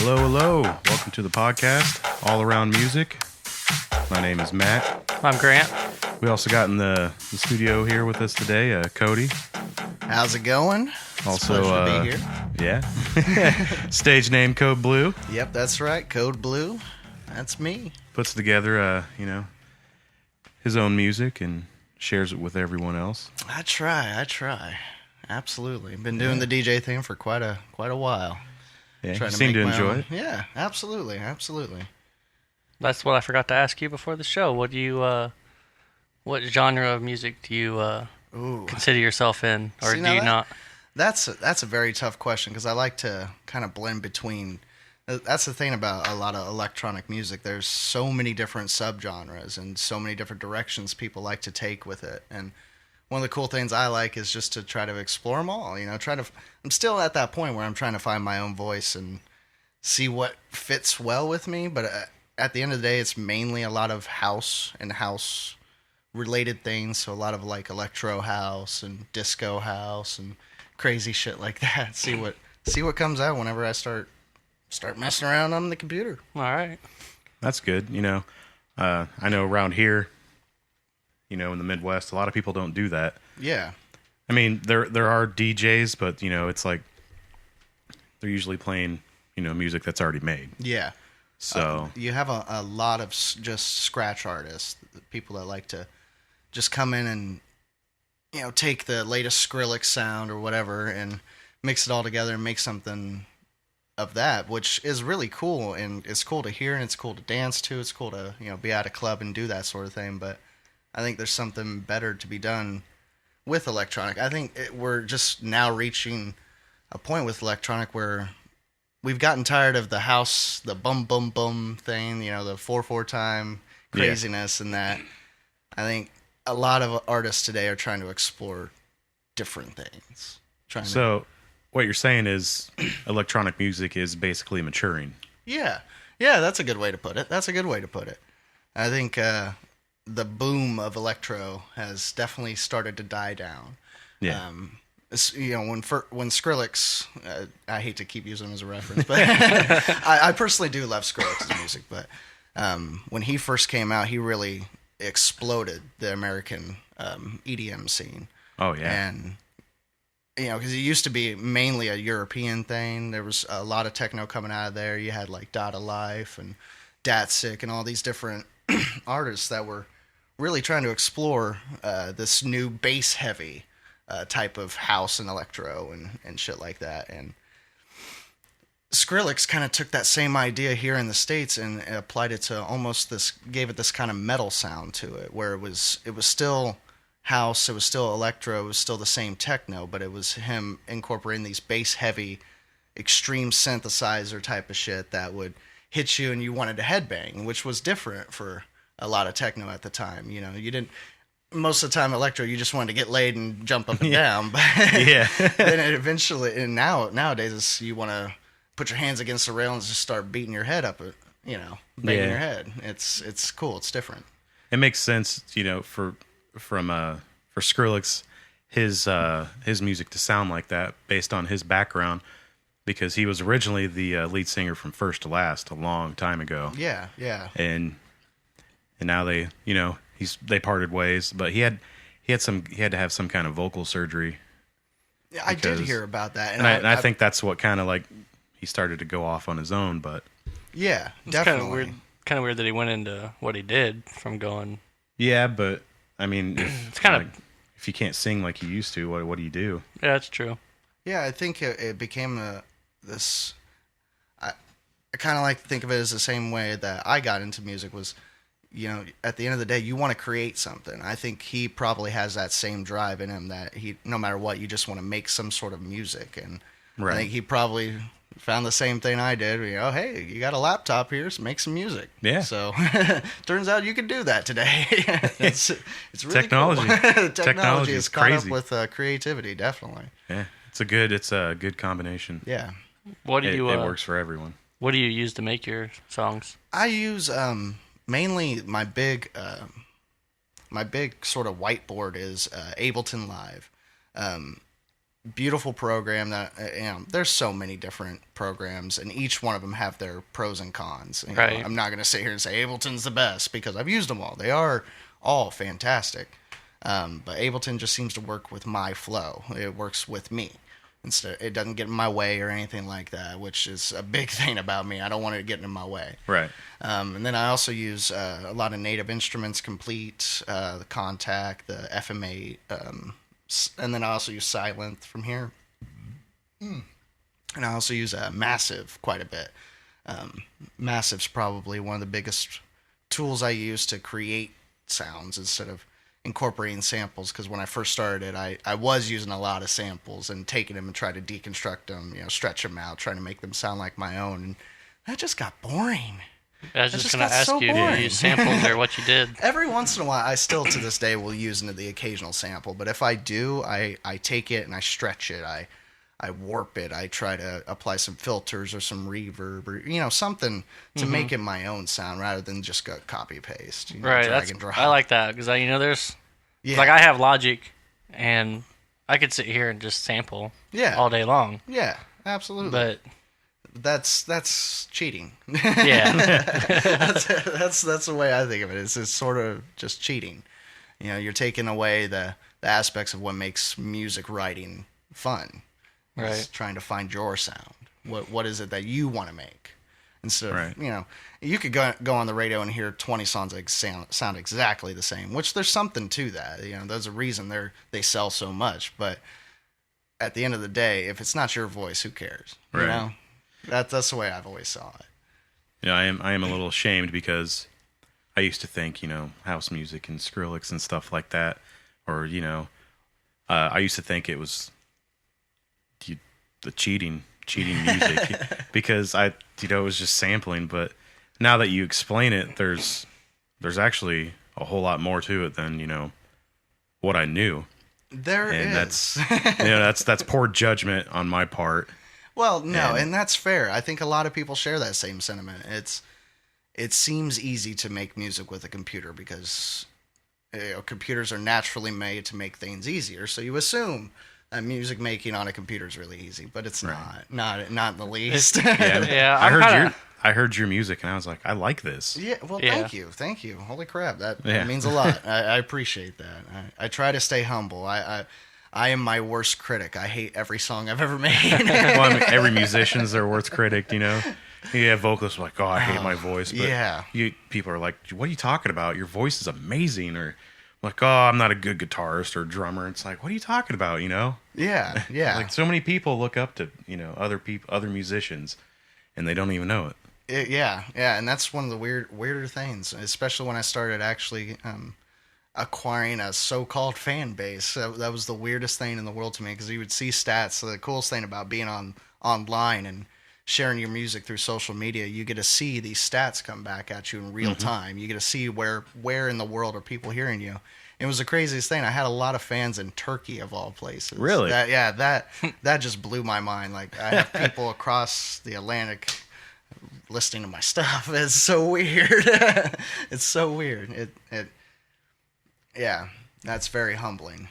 Hello, hello. Welcome to the podcast, All Around Music. My name is Matt. I'm Grant. We also got in the studio here with us today, Cody. How's it going? Also, it's a pleasure to be here. Yeah. Stage name CodeBlue. Yep, that's right. CodeBlue. That's me. Puts together, his own music and shares it with everyone else. I try. Absolutely. Been doing the DJ thing for quite a while. Yeah, you seem to enjoy it. Yeah, absolutely. That's what I forgot to ask you before the show. What genre of music do you consider yourself in, or do you not? That's a very tough question because I like to kind of blend between. That's the thing about a lot of electronic music. There's so many different subgenres and so many different directions people like to take with it. And one of the cool things I like is just to try to explore them all. I'm still at that point where I'm trying to find my own voice and see what fits well with me. But at the end of the day, it's mainly a lot of house and house related things. So a lot of like electro house and disco house and crazy shit like that. See what comes out whenever I start messing around on the computer. All right. That's good. I know around here, in the Midwest, a lot of people don't do that. Yeah. I mean, there are DJs, but, it's like they're usually playing, music that's already made. Yeah. So you have a lot of just scratch artists, people that like to just come in and, take the latest Skrillex sound or whatever and mix it all together and make something of that, which is really cool. And it's cool to hear and it's cool to dance to. It's cool to, be at a club and do that sort of thing. But I think there's something better to be done with electronic. I think we're just now reaching a point with electronic where we've gotten tired of the house, the bum bum bum thing, the 4/4 time craziness, and that. I think a lot of artists today are trying to explore different things. So what you're saying is electronic music is basically maturing. Yeah, that's a good way to put it. I think the boom of electro has definitely started to die down. Yeah. When Skrillex, I hate to keep using him as a reference, but I personally do love Skrillex's music. But when he first came out, he really exploded the American EDM scene. Oh yeah. And because it used to be mainly a European thing. There was a lot of techno coming out of there. You had like Dada Life and Datsik and all these different artists that were really trying to explore this new bass heavy type of house and electro and shit like that. And Skrillex kind of took that same idea here in the States and applied it to gave it this kind of metal sound to it, where it was still house, it was still electro, it was still the same techno, but it was him incorporating these bass heavy extreme synthesizer type of shit that would hit you and you wanted to headbang, which was different for a lot of techno at the time. You didn't, most of the time electro, you just wanted to get laid and jump up and down. But yeah. Then it eventually, and nowadays you want to put your hands against the rail and just start beating your head up, banging your head. It's cool. It's different. It makes sense, for Skrillex, his music to sound like that based on his background, because he was originally the lead singer from First to Last a long time ago. Yeah. And now they parted ways, but he had to have some kind of vocal surgery. Yeah, I did hear about that, and I think that's what kind of like he started to go off on his own. But yeah, it's definitely kind of weird that he went into what he did from going. Yeah, but I mean, it's kind of if you can't sing like you used to, what do you do? Yeah, that's true. Yeah, I think it became this. I kind of like to think of it as the same way that I got into music was, at the end of the day, you want to create something. I think he probably has that same drive in him that no matter what, you just want to make some sort of music. And right. I think he probably found the same thing I did. Hey, you got a laptop here, so make some music. Yeah. So turns out you can do that today. it's really technology. Cool. Technology is caught crazy. up with creativity, definitely. Yeah, it's a good combination. Yeah. What do you? It works for everyone. What do you use to make your songs? I use mainly my big sort of whiteboard is Ableton Live. beautiful program that there's so many different programs, and each one of them have their pros and cons. Right. I'm not going to sit here and say Ableton's the best because I've used them all. They are all fantastic. But Ableton just seems to work with my flow. It works with me. Instead, it doesn't get in my way or anything like that, which is a big thing about me. I don't want it getting in my way. Right. And then I also use a lot of Native Instruments Complete, the Contact, the FMA, and then I also use Silent from here. And I also use Massive quite a bit. Massive's probably one of the biggest tools I use to create sounds instead of incorporating samples, because when I first started, I was using a lot of samples and taking them and trying to deconstruct them, stretch them out, trying to make them sound like my own, and that just got boring. I was just going to ask you to use samples or what you did. Every once in a while, I still to this day will use the occasional sample, but if I do, I take it and I stretch it, I warp it, I try to apply some filters or some reverb or something to make it my own sound rather than just go copy paste, right? Drag and drop. I like that because there's like I have Logic and I could sit here and just sample all day long. Yeah, absolutely. But that's cheating. Yeah, that's the way I think of it. It's sort of just cheating. You're taking away the aspects of what makes music writing fun. Right. It's trying to find your sound. What is it that you want to make? Instead of, you could go on the radio and hear 20 songs that sound exactly the same, which there's something to that. There's a reason they sell so much. But at the end of the day, if it's not your voice, who cares? Right. That's the way I've always saw it. I am a little ashamed because I used to think, house music and Skrillex and stuff like that, or, I used to think it was the cheating music because it was just sampling. But now that you explain it, there's actually a whole lot more to it than, what I knew. There and is. That's poor judgment on my part. Well, no, and that's fair. I think a lot of people share that same sentiment. It seems easy to make music with a computer because computers are naturally made to make things easier. So you assume that music making on a computer is really easy, but it's not in the least. Yeah, I heard your music and I was like, I like this. Yeah, well, thank you. Holy crap, that means a lot. I appreciate that. I try to stay humble. I am my worst critic. I hate every song I've ever made. Well, every musician's their worst critic, You have vocalists like, I hate my voice. But people are like, what are you talking about? Your voice is amazing. Or like, I'm not a good guitarist or drummer. It's like, what are you talking about? Yeah. Like so many people look up to other musicians, and they don't even know it. Yeah, and that's one of the weirder things, especially when I started actually acquiring a so-called fan base. That was the weirdest thing in the world to me, because you would see stats. So the coolest thing about being online and sharing your music through social media, you get to see these stats come back at you in real time. You get to see where in the world are people hearing you. It was the craziest thing. I had a lot of fans in Turkey, of all places. Really? That just blew my mind. Like, I have people across the Atlantic listening to my stuff. It's so weird. It's so weird. That's very humbling.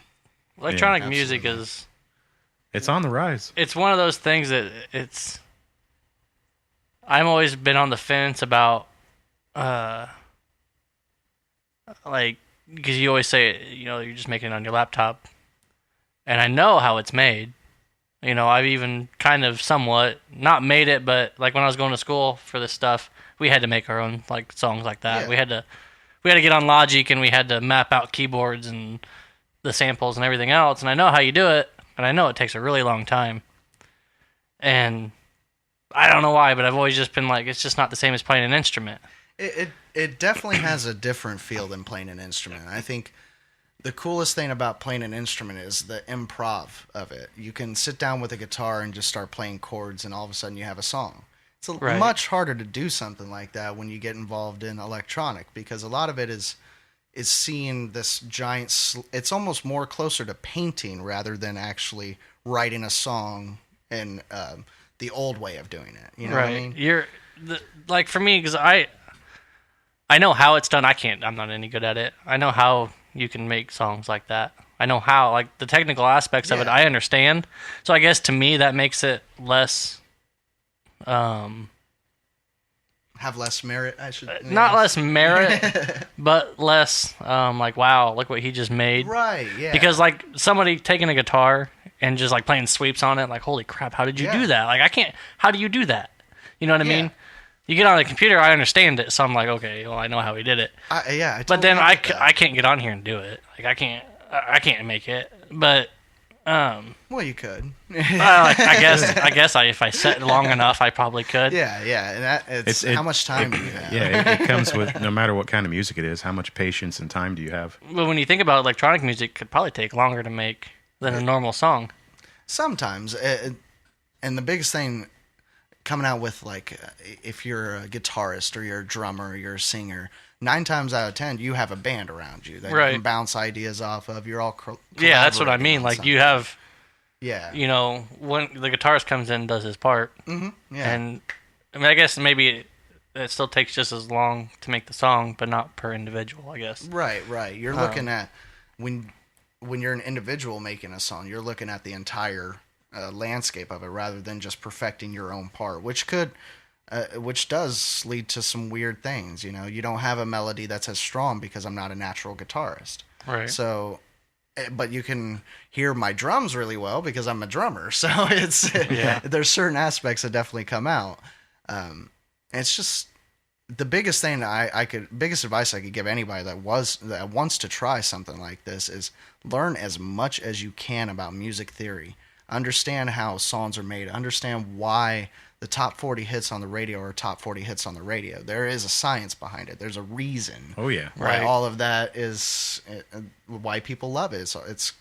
Electronic music it's on the rise. It's one of those things that I've always been on the fence about, because you always say, you're just making it on your laptop. And I know how it's made. I've even kind of somewhat, not made it, but like when I was going to school for this stuff, we had to make our own like songs like that. Yeah. We had to get on Logic and we had to map out keyboards and the samples and everything else. And I know how you do it, and I know it takes a really long time. And I don't know why, but I've always just been like, it's just not the same as playing an instrument. It definitely has a different feel than playing an instrument. I think the coolest thing about playing an instrument is the improv of it. You can sit down with a guitar and just start playing chords, and all of a sudden you have a song. It's much harder to do something like that when you get involved in electronic, because a lot of it is seeing this giant... It's almost more closer to painting rather than actually writing a song in the old way of doing it. You know what I mean? Like for me, because I know how it's done. I'm not any good at it. I know how you can make songs like that. I know how. Like, the technical aspects of it, I understand. So I guess to me that makes it less... have less merit, I should... Not less merit, but less, like, wow, look what he just made. Right, yeah. Because, like, somebody taking a guitar and just, like, playing sweeps on it, like, holy crap, how did you do that? Like, I can't... How do you do that? You know what I mean? You get on the computer, I understand it, so I'm like, okay, well, I know how he did it. I totally but then I can't get on here and do it. Like, I can't make it. But... well, you could. I guess if I set long enough, I probably could. Yeah, and how much time do you have? Yeah, it comes with, no matter what kind of music it is, how much patience and time do you have? But when you think about electronic music, it could probably take longer to make than a normal song. Sometimes, and the biggest thing coming out with, like, if you're a guitarist or you're a drummer or you're a singer, 9 times out of 10 you have a band around you that you can bounce ideas off of. You're all that's what I mean. Like, you have, you know, when the guitarist comes in and does his part, and I mean, I guess maybe it still takes just as long to make the song, but not per individual, I guess. Right. You're looking at when you're an individual making a song, you're looking at the entire landscape of it rather than just perfecting your own part, which does lead to some weird things. You know, you don't have a melody that's as strong because I'm not a natural guitarist. Right. So, but you can hear my drums really well because I'm a drummer. So there's certain aspects that definitely come out. It's just the biggest thing biggest advice I could give anybody that wants to try something like this is learn as much as you can about music theory. Understand how songs are made. Understand why the top 40 hits on the radio are top 40 hits on the radio. There is a science behind it. There's a reason. Oh, yeah. Why all of that is why people love it. So it's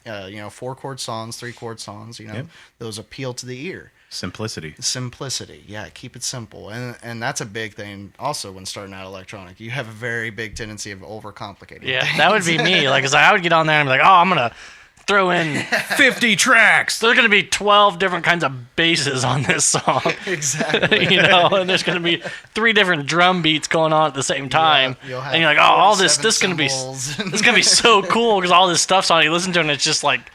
4-chord songs, 3-chord songs, those appeal to the ear. Simplicity. Yeah, keep it simple. And that's a big thing also when starting out electronic. You have a very big tendency of overcomplicating things. That would be me. Like, 'cause I would get on there and be like, oh, I'm going to throw in 50 tracks. There's going to be 12 different kinds of basses on this song. Exactly. And there's going to be 3 different drum beats going on at the same time. You'll have and you're like, oh, all this is going to be so cool because all this stuff's on. You listen to it and it's just like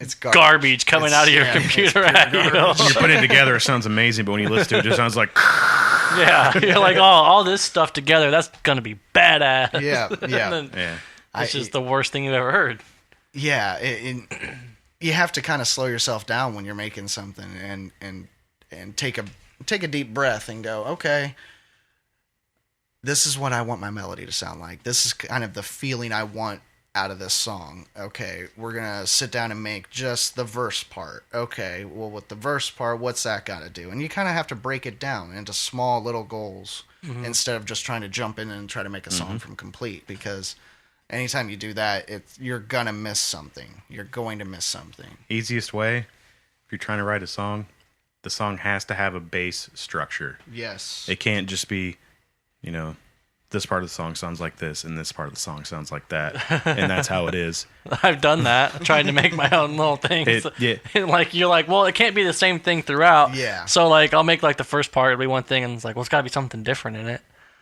it's garbage coming out of your computer at you. When you're putting it together, it sounds amazing, but when you listen to it, it just sounds like... You're like, oh, all this stuff together, that's going to be badass. Yeah. It's just the worst thing you've ever heard. Yeah, you have to kind of slow yourself down when you're making something and take a deep breath and go, okay, this is what I want my melody to sound like. This is kind of the feeling I want out of this song. Okay, we're going to sit down and make just the verse part. Okay, well, with the verse part, what's that got to do? And you kind of have to break it down into small little goals instead of just trying to jump in and try to make a song from complete, because... anytime you do that, you're going to miss something. You're going to miss something. Easiest way, if you're trying to write a song, the song has to have a bass structure. Yes. It can't just be, this part of the song sounds like this, and this part of the song sounds like that. And that's how it is. I've done that, trying to make my own little things. Like, you're like, well, it can't be the same thing throughout. Yeah. So, like, I'll make, like, the first part, it'll be one thing, and it's like, well, it's got to be something different in it.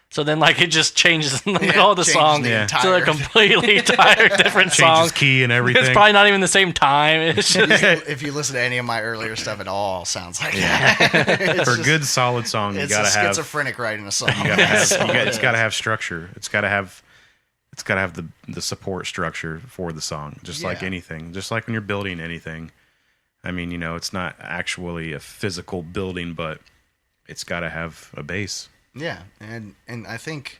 So then, like, it just changes the middle of the song to a completely different song. Changes key and everything. It's probably not even the same time. It's just... if you listen to any of my earlier stuff, it all sounds like that. For a good, solid song, you gotta have... It's schizophrenic writing a song. It's gotta have structure. It's gotta have the support structure for the song, just like anything. Just like when you're building anything. I mean, it's not actually a physical building, but it's gotta have a base. Yeah, and I think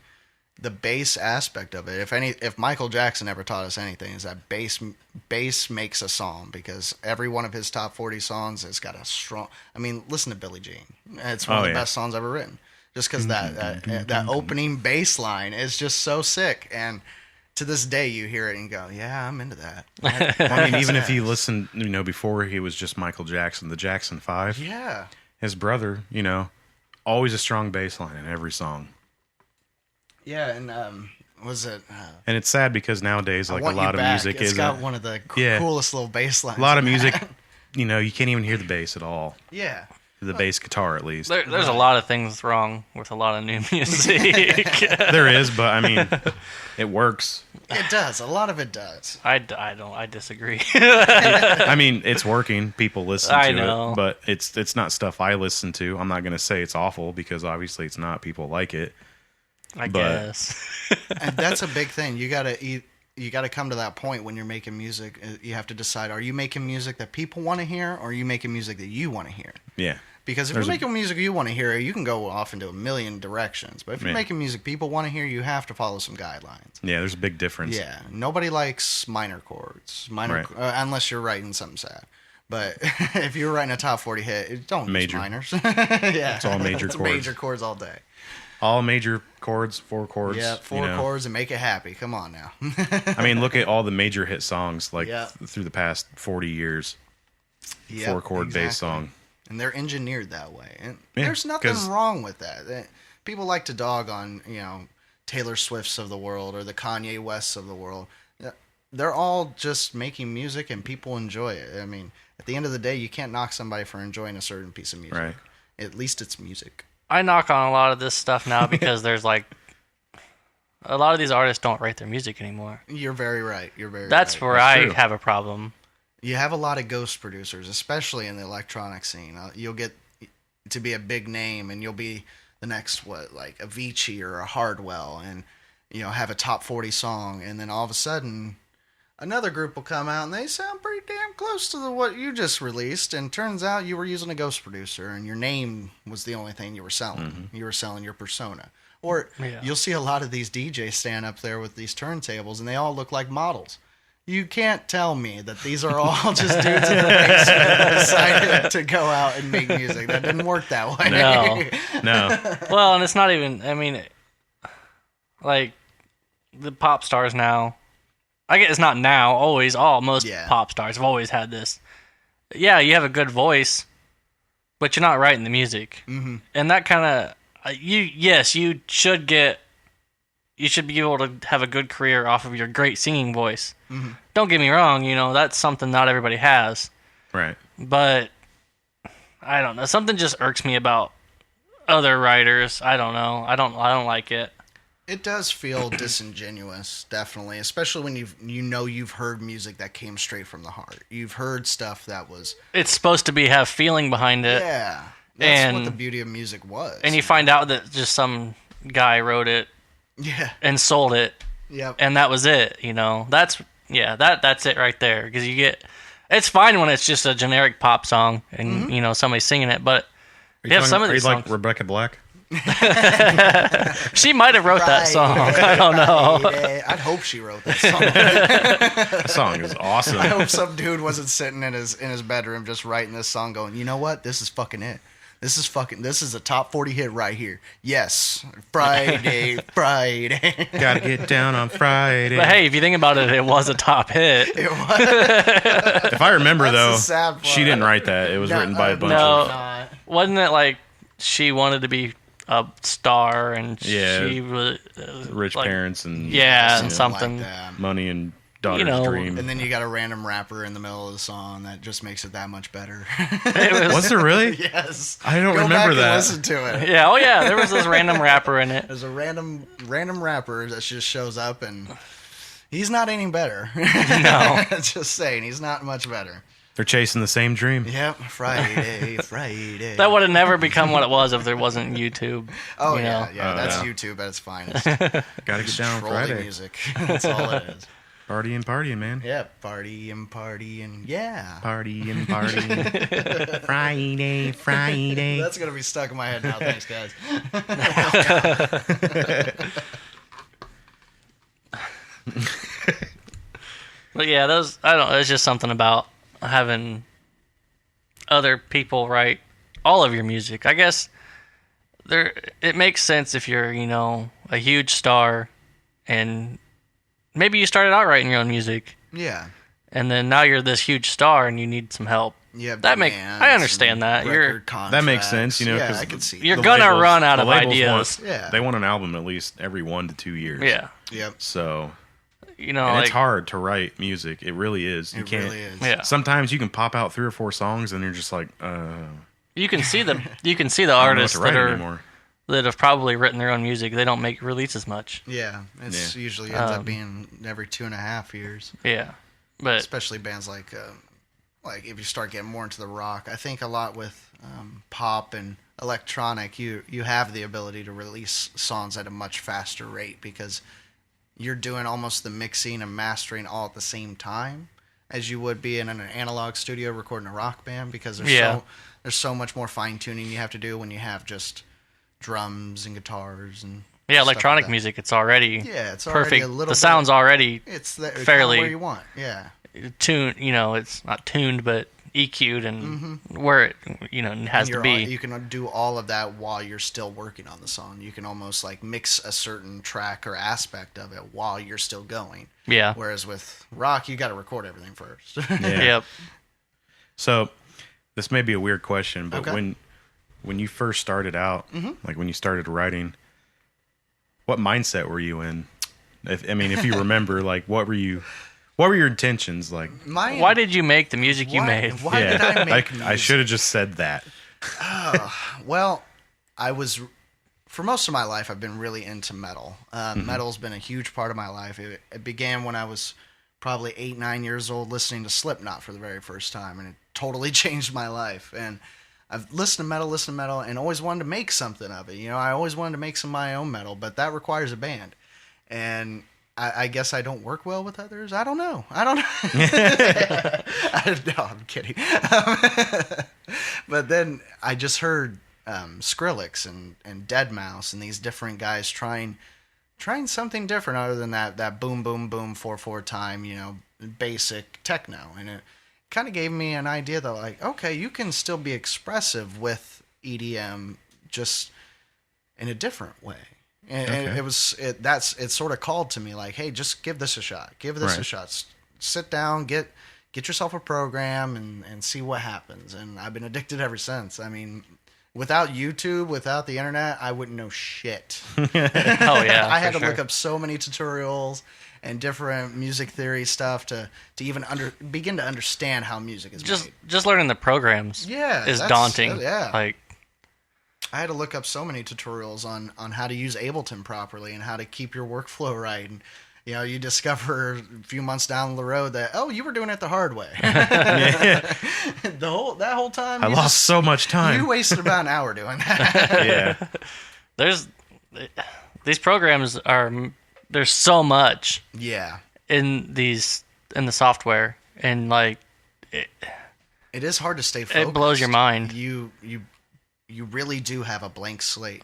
the bass aspect of it, if Michael Jackson ever taught us anything, is that bass makes a song, because every one of his top 40 songs has got a strong... I mean, listen to Billie Jean. It's one of the best songs ever written. Just because that opening bass line is just so sick, and to this day you hear it and go, yeah, I'm into that. I mean, even if you listen, before he was just Michael Jackson, the Jackson 5. Yeah. His brother, always a strong bass line in every song. Yeah, and was it... and it's sad because nowadays, like, a lot of music is... It's got one of the coolest little bass lines. A lot of music, you can't even hear the bass at all. Yeah. the bass guitar at least. There's a lot of things wrong with a lot of new music. There is, but I mean, it works. It does. A lot of it does. I disagree. I mean, it's working. People listen to know. it, but it's not stuff I listen to. I'm not going to say it's awful because obviously it's not. People like it. I guess. And that's a big thing. You gotta come to that point when you're making music. You have to decide: are you making music that people want to hear, or are you making music that you want to hear? Yeah. Because if you're making music you want to hear, you can go off into a million directions. But if you're making music people want to hear, you have to follow some guidelines. Yeah, there's a big difference. Yeah, nobody likes minor chords, unless you're writing something sad. But if you're writing a top 40 hit, don't use minors. Yeah, it's all major chords. Major chords all day. All major chords, 4 chords. Yeah, 4 chords and make it happy. Come on now. I mean, look at all the major hit songs through the past 40 years. 4-chord bass song. And they're engineered that way. And there's nothing wrong with that. People like to dog on, Taylor Swifts of the world or the Kanye Wests of the world. They're all just making music and people enjoy it. I mean, at the end of the day, you can't knock somebody for enjoying a certain piece of music. Right. At least it's music. I knock on a lot of this stuff now because there's a lot of these artists don't write their music anymore. You're very right. That's where I have a problem. You have a lot of ghost producers, especially in the electronic scene. You'll get to be a big name, and you'll be the next like Avicii or a Hardwell, and have a top 40 song, and then all of a sudden, another group will come out and they sound pretty damn close to what you just released, and turns out you were using a ghost producer, and your name was the only thing you were selling. Mm-hmm. You were selling your persona. Or you'll see a lot of these DJs stand up there with these turntables, and they all look like models. You can't tell me that these are all just dudes in the basement that decided to go out and make music. That didn't work that way. No. Well, and it's not even, like, the pop stars now, I guess it's not now, always, most pop stars have always had this. Yeah, you have a good voice, but you're not writing the music. Mm-hmm. And that kind of, you should be able to have a good career off of your great singing voice. Mm-hmm. Don't get me wrong, that's something not everybody has. Right. But I don't know. Something just irks me about other writers. I don't know. I don't like it. It does feel disingenuous, definitely, especially when you've heard music that came straight from the heart. You've heard stuff that was... It's supposed to have feeling behind it. Yeah. That's what the beauty of music was. And you find out that just some guy wrote it. Yeah. And sold it. Yep. And that was it, That's it right there. Because it's fine when it's just a generic pop song and, somebody's singing it, but you have some of these songs. Like Rebecca Black? She might have wrote that song. I don't know. I'd hope she wrote that song. That song is awesome. I hope some dude wasn't sitting in his bedroom just writing this song going, you know what? This is fucking it. This is a top 40 hit right here. Yes. Friday. Gotta get down on Friday. But hey, if you think about it, it was a top hit. It was. If I remember, That's though, she didn't write that. It was written by a bunch of... Wasn't it like she wanted to be a star and she was... rich parents and... Yeah, and something. Like money and... daughter's dream. And then you got a random rapper in the middle of the song that just makes it that much better. Was there really? Yes. I don't Go remember back that. And listen to it. Yeah. Oh yeah. There was this random rapper in it. There's a random rapper that just shows up and he's not any better. No. Just saying, he's not much better. They're chasing the same dream. Yep. Friday. That would have never become what it was if there wasn't YouTube. Oh yeah. That's YouTube at its finest. Gotta get down on Friday. Music. That's all it is. Partying, man. Yeah, partying, yeah. Partying. Friday. That's going to be stuck in my head now. Thanks, guys. But yeah, it's just something about having other people write all of your music. I guess it makes sense if you're, a huge star and... Maybe you started out writing your own music. Yeah. And then now you're this huge star and you need some help. Yeah, I understand that. That makes sense, Yeah, I can see. You're gonna run out of ideas. They want an album at least every 1 to 2 years. Yeah. Yep. So, and it's hard to write music. It really is. You can't. Really is. Yeah. Sometimes you can pop out 3 or 4 songs and you're just like, You can see the I don't know what artists to write that are anymore. that have probably written their own music. They don't release as much. Yeah, it's usually ends up being every 2.5 years. Yeah, but Especially bands like if you start getting more into the rock. I think a lot with pop and electronic, you have the ability to release songs at a much faster rate because you're doing almost the mixing and mastering all at the same time as you would be in an analog studio recording a rock band, because there's so much more fine tuning you have to do when you have just drums and guitars and electronic like music. It's already it's already perfect. a little The sound's already it's fairly where you want. Yeah. tuned. It's not tuned, but EQ'd and where it has to be. You can do all of that while you're still working on the song. You can almost like mix a certain track or aspect of it while you're still going. Yeah. Whereas with rock, you got to record everything first. Yeah. Yep. So, this may be a weird question, but Okay. when you first started out, like when you started writing, what mindset were you in? If you remember, like what were your intentions? Like, Why did you make the music you made? Why did I make I should have just said that. Well, for most of my life, I've been really into metal. Metal's been a huge part of my life. It began when I was probably 8, 9 years old, listening to Slipknot for the very first time, and it totally changed my life. And I've listened to metal, and always wanted to make something of it. I always wanted to make some of my own metal, but that requires a band. And I guess I don't work well with others. I don't know. No, I'm kidding. But then I just heard Skrillex and Deadmau5 and these different guys trying something different other than that boom, boom, boom, 4/4 time, basic techno. And it kind of gave me an idea that, like, okay, you can still be expressive with EDM just in a different way. And it sort of called to me like, hey, just give this a shot. Give this a shot. Sit down, get yourself a program and see what happens. And I've been addicted ever since. I mean, without YouTube, without the internet, I wouldn't know shit. Oh yeah. I had to look up so many tutorials and different music theory stuff to even begin to understand how music is made. Just learning the programs is daunting. Yeah. Like, I had to look up so many tutorials on how to use Ableton properly and how to keep your workflow right. And, you discover a few months down the road that, you were doing it the hard way. That whole time. I lost so much time. You wasted about an hour doing that. Yeah. These programs there's so much. Yeah. In the software, and like it is hard to stay focused. It blows your mind. You really do have a blank slate.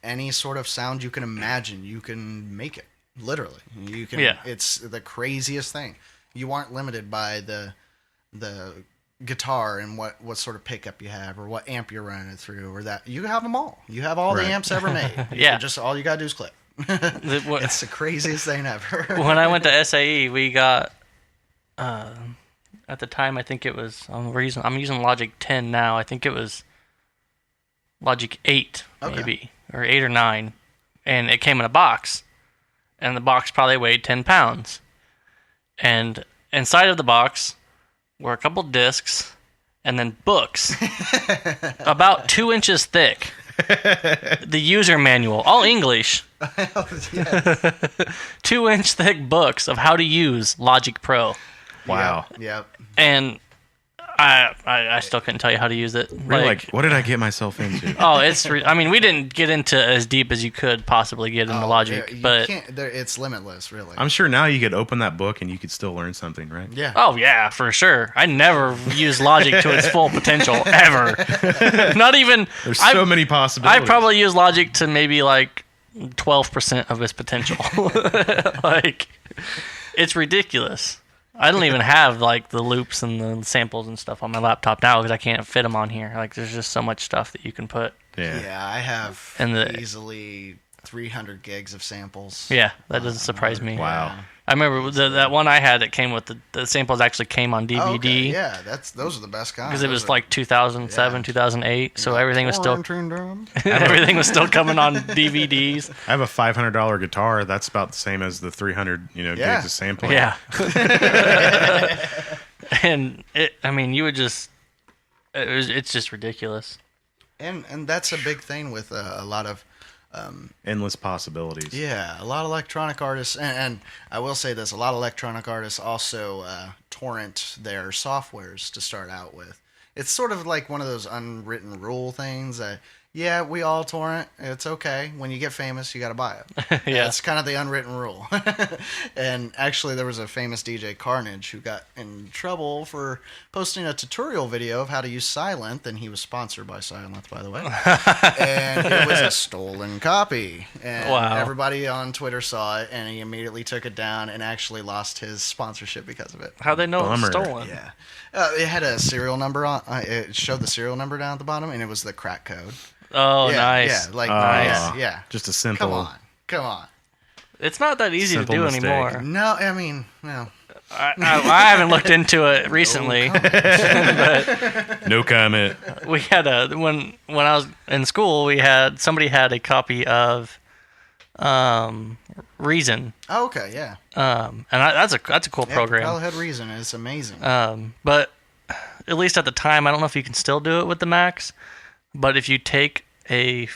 Any sort of sound you can imagine, you can make it. Literally, you can. Yeah. It's the craziest thing. You aren't limited by the guitar and what sort of pickup you have or what amp you're running it through, or that you have them all. You have all the amps ever made. Just all you gotta do is click. It's the craziest thing ever. When I went to SAE, we got at the time, I think it was I'm using Logic 10 now. I think it was Logic 8 maybe, or 8 or 9, and it came in a box, and the box probably weighed 10 pounds, and inside of the box were a couple discs and then books about 2 inches thick. The user manual, all English. 2-inch thick books of how to use Logic Pro. Wow. Yep. And I still couldn't tell you how to use it. Like, what did I get myself into? We didn't get into as deep as you could possibly get into Logic, but it's limitless, really. I'm sure now you could open that book and you could still learn something, right? Yeah. Oh yeah, for sure. I never used Logic to its full potential ever. Not even. There's so many possibilities. I probably use Logic to maybe like 12% of its potential. Like, it's ridiculous. I don't even have like the loops and the samples and stuff on my laptop now because I can't fit them on here. Like, there's just so much stuff that you can put. Yeah, I have easily 300 gigs of samples. Yeah, that doesn't surprise me. Wow. I remember that one I had that came with the samples actually came on DVD. Okay, yeah, those are the best kinds. Because it was like 2007, 2008, so everything was still everything was still coming on DVDs. I have a $500 guitar. That's about the same as the 300, gigs of sampling. Yeah. And you would just It's just ridiculous. And that's a big thing with a lot of Endless possibilities. yeah, a lot of electronic artists, and I will say this: a lot of electronic artists also torrent their softwares to start out with. It's sort of like one of those unwritten rule things that, yeah, we all torrent. It's okay. When you get famous, you got to buy it. Yeah. It's kind of the unwritten rule. And actually, there was a famous DJ, Carnage, who got in trouble for posting a tutorial video of how to use Silent, and he was sponsored by Silent, by the way. And it was a stolen copy. And Wow. everybody on Twitter saw it, and he immediately took it down and actually lost his sponsorship because of it. How'd they know it was Bummer. stolen? Yeah. It had a serial number on. It showed the serial number down at the bottom, and it was the crack code. Oh, yeah, nice. Yeah, like Nice. yeah. Just a simple. Come on. It's not that easy to Simple do mistake. anymore. No, I mean, no. I haven't looked into it recently. No comment. We had when I was in school, somebody had a copy of Reason. Oh, okay, yeah. That's a cool Yeah, program. Propellerhead Reason is amazing. But at least at the time, I don't know if you can still do it with the Macs. But if you take like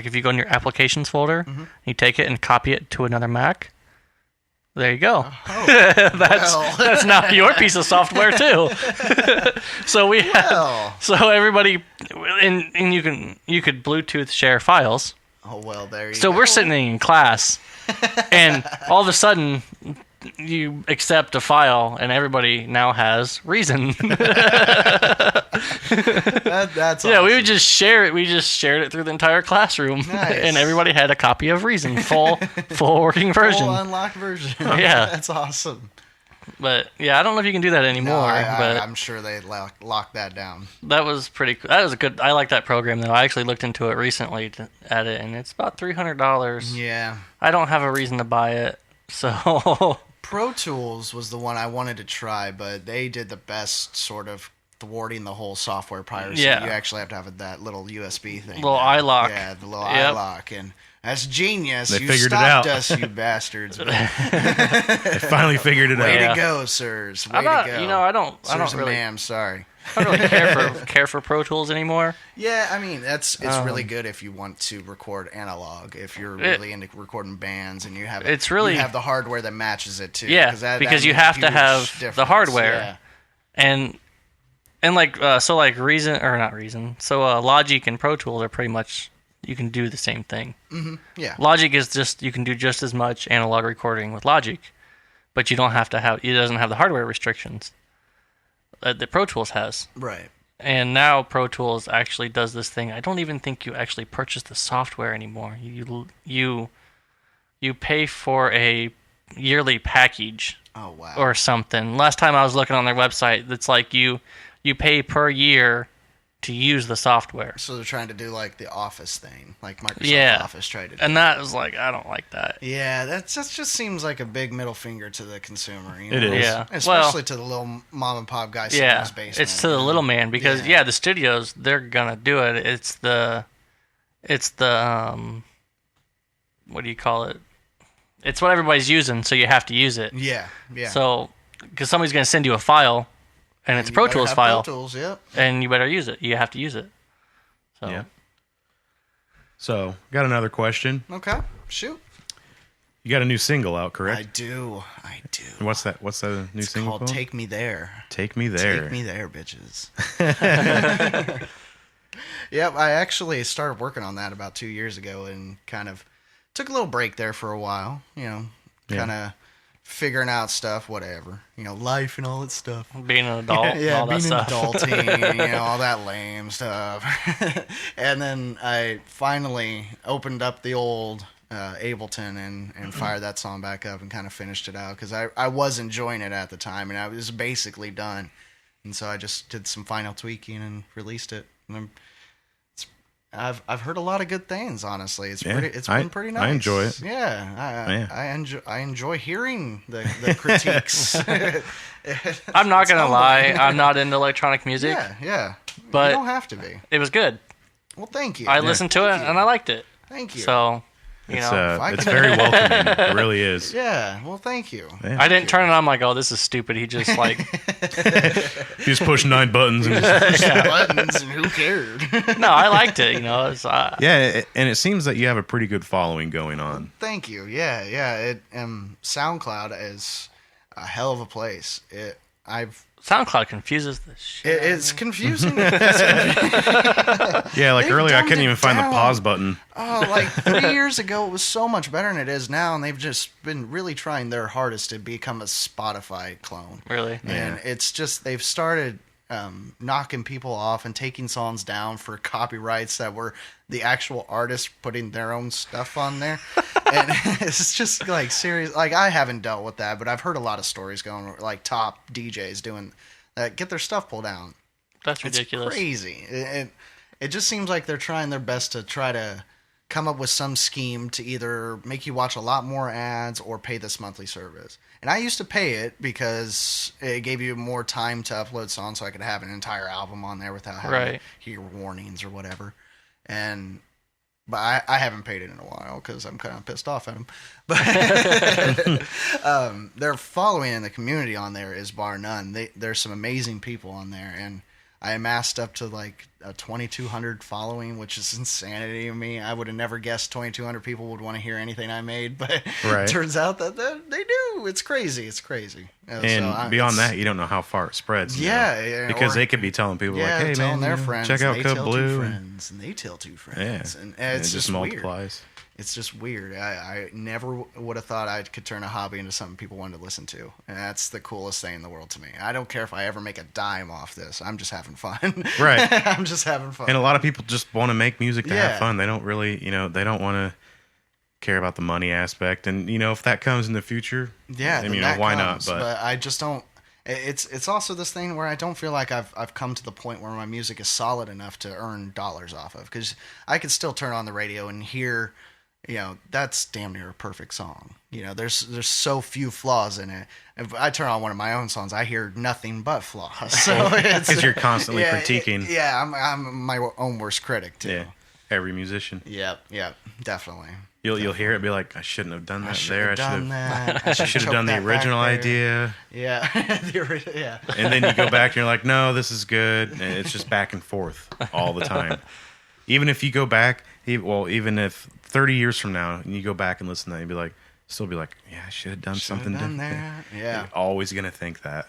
if you go in your applications folder, you take it and copy it to another Mac, there you go. Oh, That's now your piece of software too. So we had, well. so everybody, and you could Bluetooth share files. Oh, well, there you So go. we're sitting in class, and all of a sudden, you accept a file, and everybody now has Reason. That's Yeah, we awesome. would just share it. We just shared it through the entire classroom, Nice. and everybody had a copy of Reason, full working version. Full unlocked version. Yeah. That's awesome. But yeah, I don't know if you can do that anymore. No, but I'm sure they locked that down. that was pretty. That was a good. I like that program though. I actually looked into it recently at it, and it's about $300. Yeah. I don't have a reason to buy it, so Pro Tools was the one I wanted to try, but they did the best sort of thwarting the whole software piracy. Yeah. You actually have to have that little USB thing. Little now. iLock. Yeah, the little Yep. iLock. And that's genius. They you figured it stopped out. us, you bastards. Way They finally figured it Yeah. out. to go, sirs. Way I'm not. to go. You know, I don't Sirs really, and ma'ams, sorry. I don't really care for Pro Tools anymore. Yeah, I mean it's really good if you want to record analog. If you're really into recording bands and you have you have the hardware that matches it too. Yeah, because you have to makes a have huge the difference. hardware. And like so like Reason or not Reason. So Logic and Pro Tools are pretty much you can do the same thing. Yeah. Logic is just you can do just as much analog recording with Logic, but you don't have to have it doesn't have the hardware restrictions that Pro Tools has. Right. And now Pro Tools actually does this thing. I don't even think you actually purchase the software anymore. You pay for a yearly package Oh wow. or something. Last time I was looking on their website, it's like you pay per year to use the software. So they're trying to do like the Office thing, like Microsoft Yeah. Office tried to do. And that was like, I don't like that. Yeah, that just seems like a big middle finger to the consumer. You It know? is. Yeah. Especially to the little mom and pop guy sitting in Yeah, his basement. it's to the little man because Yeah. the studios they're gonna do it. It's the what do you call it? It's what everybody's using, so you have to use it. Yeah, yeah. So because somebody's gonna send you a file, and it's a Pro You better Tools have file, Pro Tools, yep. and you better use it. You have to use it. So Yeah. So, got another question. Okay, shoot. You got a new single out, correct? I do. And what's that? What's the new It's single called Take Me There. Take Me There. Take Me There, bitches. Yep, I actually started working on that about 2 years ago and kind of took a little break there for a while, you know, kind of figuring out stuff, whatever, you know, life and all that stuff. being an adult, Yeah, all that being stuff. adulting, you know, all that lame stuff. And then I finally opened up the old Ableton and fired that song back up and kind of finished it out because I was enjoying it at the time and I was basically done. And so I just did some final tweaking and released it. And I've heard a lot of good things. Honestly, it's been pretty nice. I enjoy it. Yeah, I enjoy hearing the critiques. I'm not gonna humbling. lie, I'm not into electronic music. Yeah, But- you don't have to be. It was good. Well, thank you. I listened to it and I liked it. Thank you. So, You know, It's very welcoming. It really is. Yeah, well, thank you. Yeah. I didn't turn it on. I'm like, oh, this is stupid. He just like, You just push 9 buttons and just Buttons and who cared? no, I liked it. You know, it's, yeah, and it seems that you have a pretty good following going on. Thank you. Yeah. SoundCloud is a hell of a place. SoundCloud confuses the shit. It's confusing. Yeah, like They've earlier, I dumbed couldn't it even find the down. pause button. Oh, like 3 years ago, it was so much better than it is now, and they've just been really trying their hardest to become a Spotify clone. Really? And it's just, they've started knocking people off and taking songs down for copyrights that were the actual artists putting their own stuff on there. And it's just like serious. Like, I haven't dealt with that, but I've heard a lot of stories going, like top DJs doing that, get their stuff pulled down. That's ridiculous. It's crazy. It just seems like they're trying their best to try to come up with some scheme to either make you watch a lot more ads or pay this monthly service. And I used to pay it because it gave you more time to upload songs, so I could have an entire album on there without having to hear warnings or whatever. But I haven't paid it in a while because I'm kind of pissed off at them. But their following in the community on there is bar none. There's some amazing people on there, and I amassed up to like a 2,200 following, which is insanity to me. I would have never guessed 2,200 people would want to hear anything I made, but it turns out that they do. It's crazy. It's crazy. And beyond that, you don't know how far it spreads. Yeah, because they could be telling people like, "Hey, telling man, their friends, check out they tell two CodeBlue," friends, and they tell two friends, yeah, and it it's just multiplies. Weird. It's just weird. I never would have thought I could turn a hobby into something people wanted to listen to. And that's the coolest thing in the world to me. I don't care if I ever make a dime off this. I'm just having fun. Right. I'm just having fun. And a lot of people just want to make music to have fun. They don't really, they don't want to care about the money aspect. And, if that comes in the future, why not? But I just don't. It's also this thing where I don't feel like I've come to the point where my music is solid enough to earn dollars off of. Because I could still turn on the radio and hear... that's damn near a perfect song. There's so few flaws in it. If I turn on one of my own songs, I hear nothing but flaws. So because you're constantly critiquing. I'm my own worst critic too. Yeah, every musician. Yep, definitely. You'll hear it be like, I shouldn't have done that there. I should have done the original idea. Yeah, yeah. And then you go back and you're like, no, this is good. And it's just back and forth all the time. Even if you go back, even if 30 years from now and you go back and listen to that, you'd be like, yeah, I should have done something different. There. Yeah. You're always going to think that.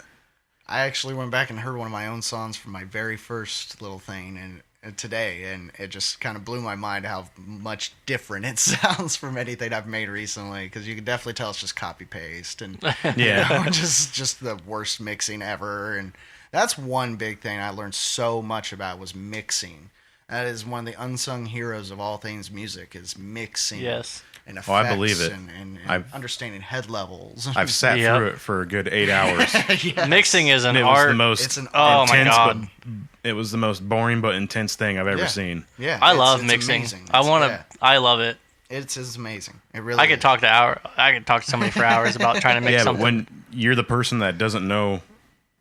I actually went back and heard one of my own songs from my very first little thing and today, and it just kind of blew my mind how much different it sounds from anything I've made recently, because you can definitely tell it's just copy paste and just the worst mixing ever. And that's one big thing I learned so much about was mixing. That is one of the unsung heroes of all things music, is mixing. Yes. And effects. I believe it. And understanding head levels. I've sat through it for a good 8 hours. Yes. Mixing is an it art. Was the most it's an oh my god! But it was the most boring but intense thing I've ever seen. Yeah, I love mixing. I love it. It's amazing. It really. I could talk to somebody for hours about trying to mix something. But when you're the person that doesn't know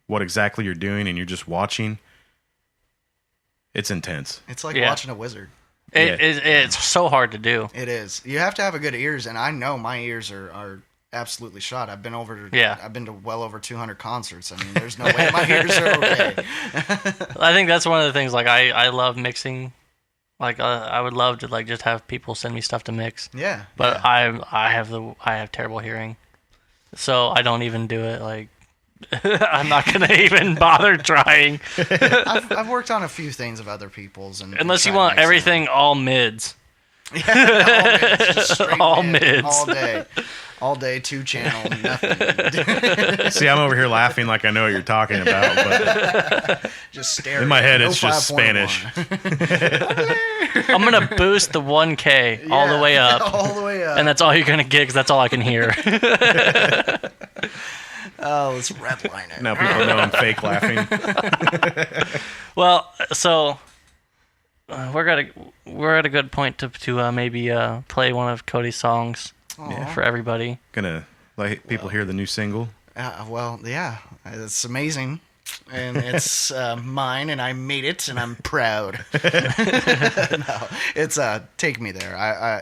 what exactly you're doing and you're just watching, it's intense. It's like watching a wizard. It's so hard to do. It is. You have to have a good ears, and I know my ears are absolutely shot. I've been to well over 200 concerts. I mean, there's no way my ears are okay. I think that's one of the things. Like I love mixing. Like I would love to like just have people send me stuff to mix. Yeah. But I have terrible hearing, so I don't even do it. Like I'm not gonna even bother trying. I've worked on a few things of other people's, and unless you want everything all mids. Yeah, all mids, all day, 2-channel, nothing. See, I'm over here laughing like I know what you're talking about, but just staring. In my head, it's just Spanish. I'm gonna boost the 1K all the way up, and that's all you're gonna get because that's all I can hear. Oh, let's redline it. Now people know I'm fake laughing. Well, so we're at a good point to maybe play one of Cody's songs for everybody. Gonna let people hear the new single. It's amazing, and it's mine, and I made it, and I'm proud. No, it's Take Me There.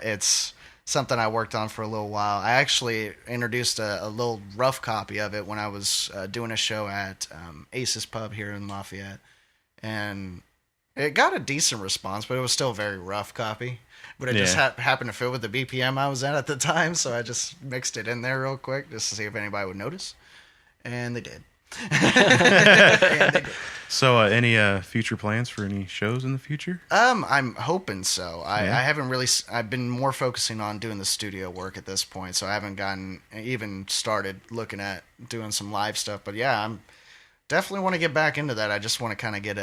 It's something I worked on for a little while. I actually introduced a little rough copy of it when I was doing a show at Ace's Pub here in Lafayette, and it got a decent response, but it was still a very rough copy. But it just happened to fit with the BPM I was at the time, so I just mixed it in there real quick just to see if anybody would notice, and they did. So, any future plans for any shows in the future? I'm hoping so. I haven't really. I've been more focusing on doing the studio work at this point, so I haven't even started looking at doing some live stuff. But yeah, I'm definitely want to get back into that. I just want to kind of get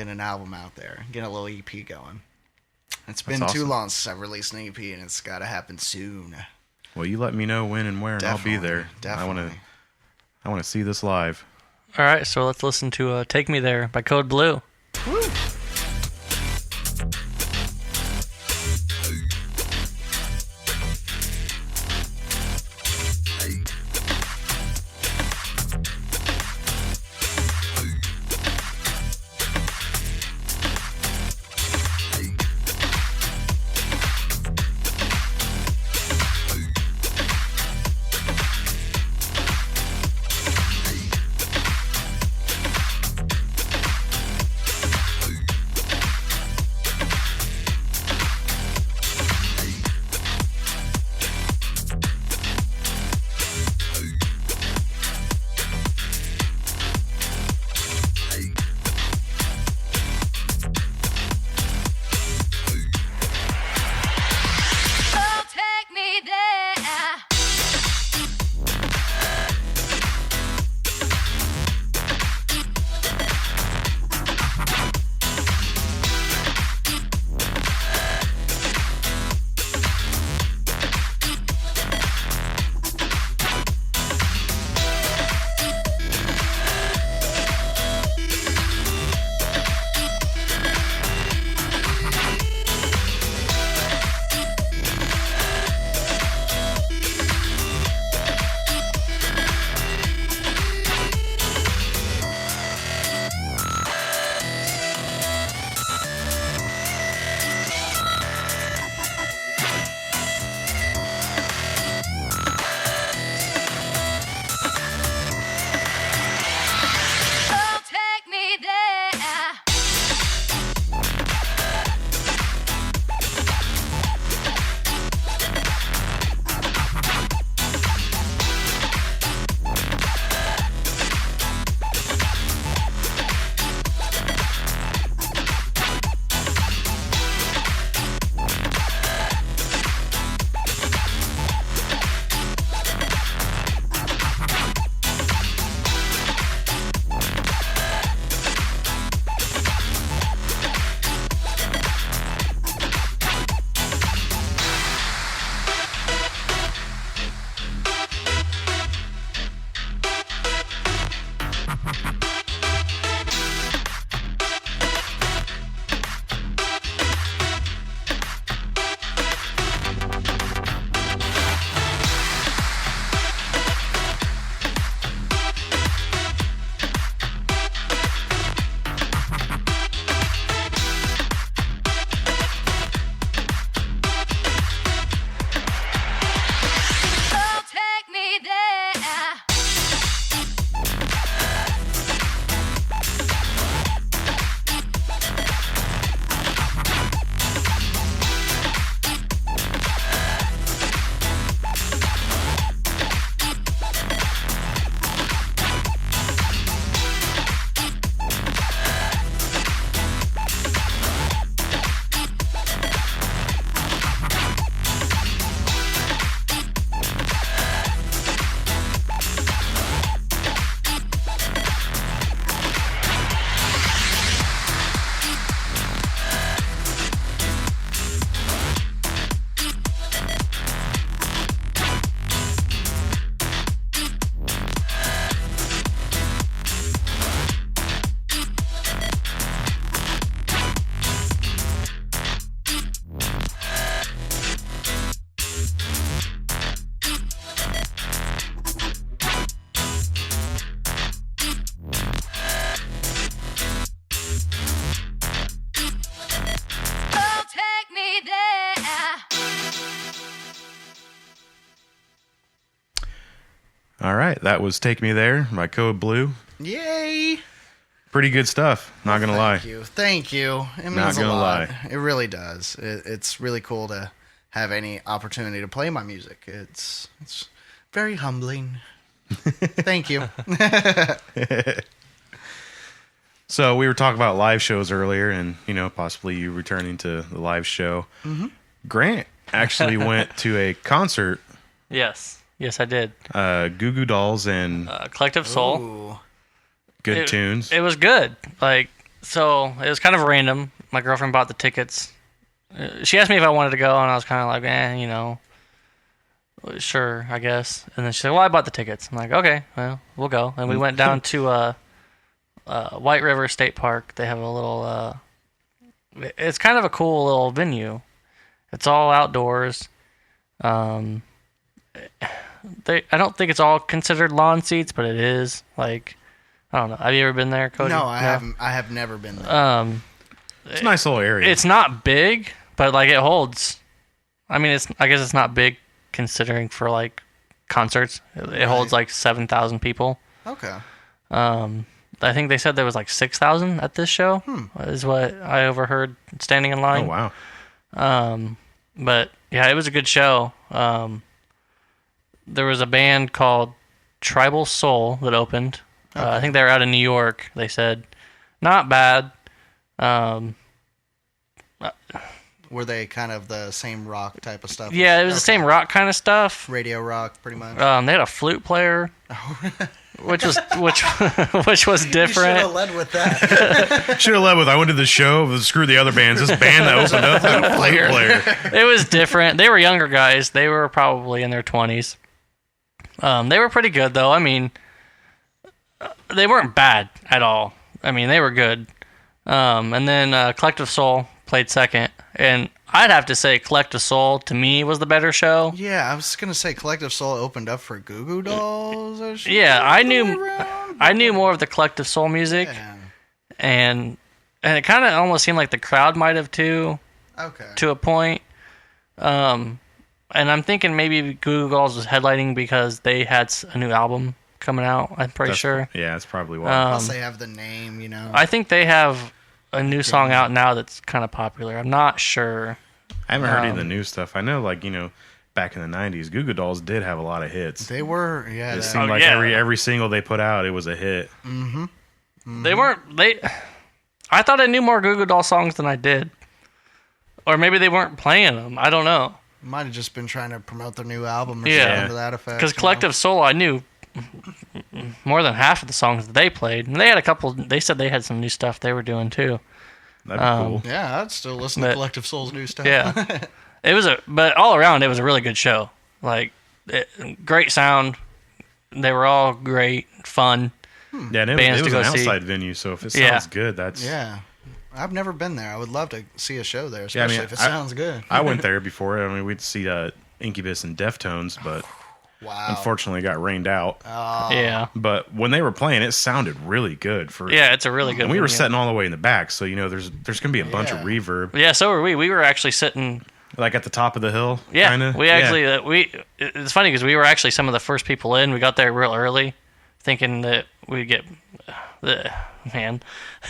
an album out there, get a little EP going. It's been too long since I've released an EP, and it's got to happen soon. Well, you let me know when and where, and I'll be there. Definitely. I want to see this live. All right, so let's listen to "Take Me There" by Code Blue. Woo. All right, that was Take Me There by Code Blue. Yay! Pretty good stuff. Not gonna lie. Thank you. It means Not a gonna lot. lie. It really does. It's really cool to have any opportunity to play my music. It's very humbling. Thank you. So we were talking about live shows earlier, and possibly you returning to the live show. Mm-hmm. Grant actually went to a concert. Yes, I did. Goo Goo Dolls and Collective Soul. Ooh. good tunes. It was good. So it was kind of random. My girlfriend bought the tickets. She asked me if I wanted to go, and I was kind of like, sure, I guess. And then she said, well, I bought the tickets. I'm like, okay, well, we'll go. And we went down to White River State Park. They have a little, it's kind of a cool little venue. It's all outdoors. I don't think it's all considered lawn seats, but it is. I don't know. Have you ever been there, Cody? No, I haven't. I have never been there. It's a nice little area. It's not big, but it holds. I mean, I guess it's not big considering for concerts. It holds 7,000 people. Okay. I think they said there was 6,000 at this show. Is what I overheard standing in line. Oh wow. But yeah, it was a good show. There was a band called Tribal Soul that opened. Okay. I think they were out of New York. They said not bad. Were they kind of the same rock type of stuff? Yeah, it was the same rock kind of stuff. Radio rock, pretty much. They had a flute player, which was different. You should have led with that. Should have led with I went to the show. Screw the other bands. This band that opened up had a flute player. It was different. They were younger guys. They were probably in their 20s. They were pretty good though. I mean, they weren't bad at all. I mean, they were good. And then Collective Soul played second. And I'd have to say Collective Soul, to me, was the better show. Yeah, I was going to say Collective Soul opened up for Goo Goo Dolls. Yeah, I knew more of the Collective Soul music. Yeah. And it kind of almost seemed like the crowd might have too, Okay. to a point. And I'm thinking maybe Goo Goo Dolls was headlining because they had a new album coming out, I'm pretty sure. Yeah, that's probably why. Plus they have the name, I think they have a new song out now that's kind of popular. I'm not sure. I haven't heard any of the new stuff. I know, back in the 90s, Goo Goo Dolls did have a lot of hits. They were, yeah. It seemed like every single they put out, it was a hit. Mm-hmm. Mm-hmm. I thought I knew more Goo Goo Doll songs than I did. Or maybe they weren't playing them. I don't know. Might have just been trying to promote their new album or Yeah. something to that effect. Because Collective Soul, I knew more than half of the songs that they played. And they had a couple, they said they had some new stuff they were doing too. That'd be cool. Yeah, I'd still listen to Collective Soul's new stuff. Yeah. But all around, it was a really good show. Great sound. They were all great, fun. Yeah, and bands it to was an go see. outside venue, so if it sounds good, that's... Yeah. I've never been there. I would love to see a show there, Yeah, I especially mean, if it sounds good. I went there before. I mean, we'd see Incubus and Deftones, but Wow. unfortunately it got rained out. Yeah. But when they were playing, it sounded really good. Yeah, it's a really good And we were venue. sitting all the way in the back, so there's going to be a bunch of Yeah. reverb, Yeah, so were we. We were actually sitting... like at the top of the hill. Yeah, kinda. we actually... it's funny because we were actually some of the first people in. We got there real early, thinking that we'd get... man.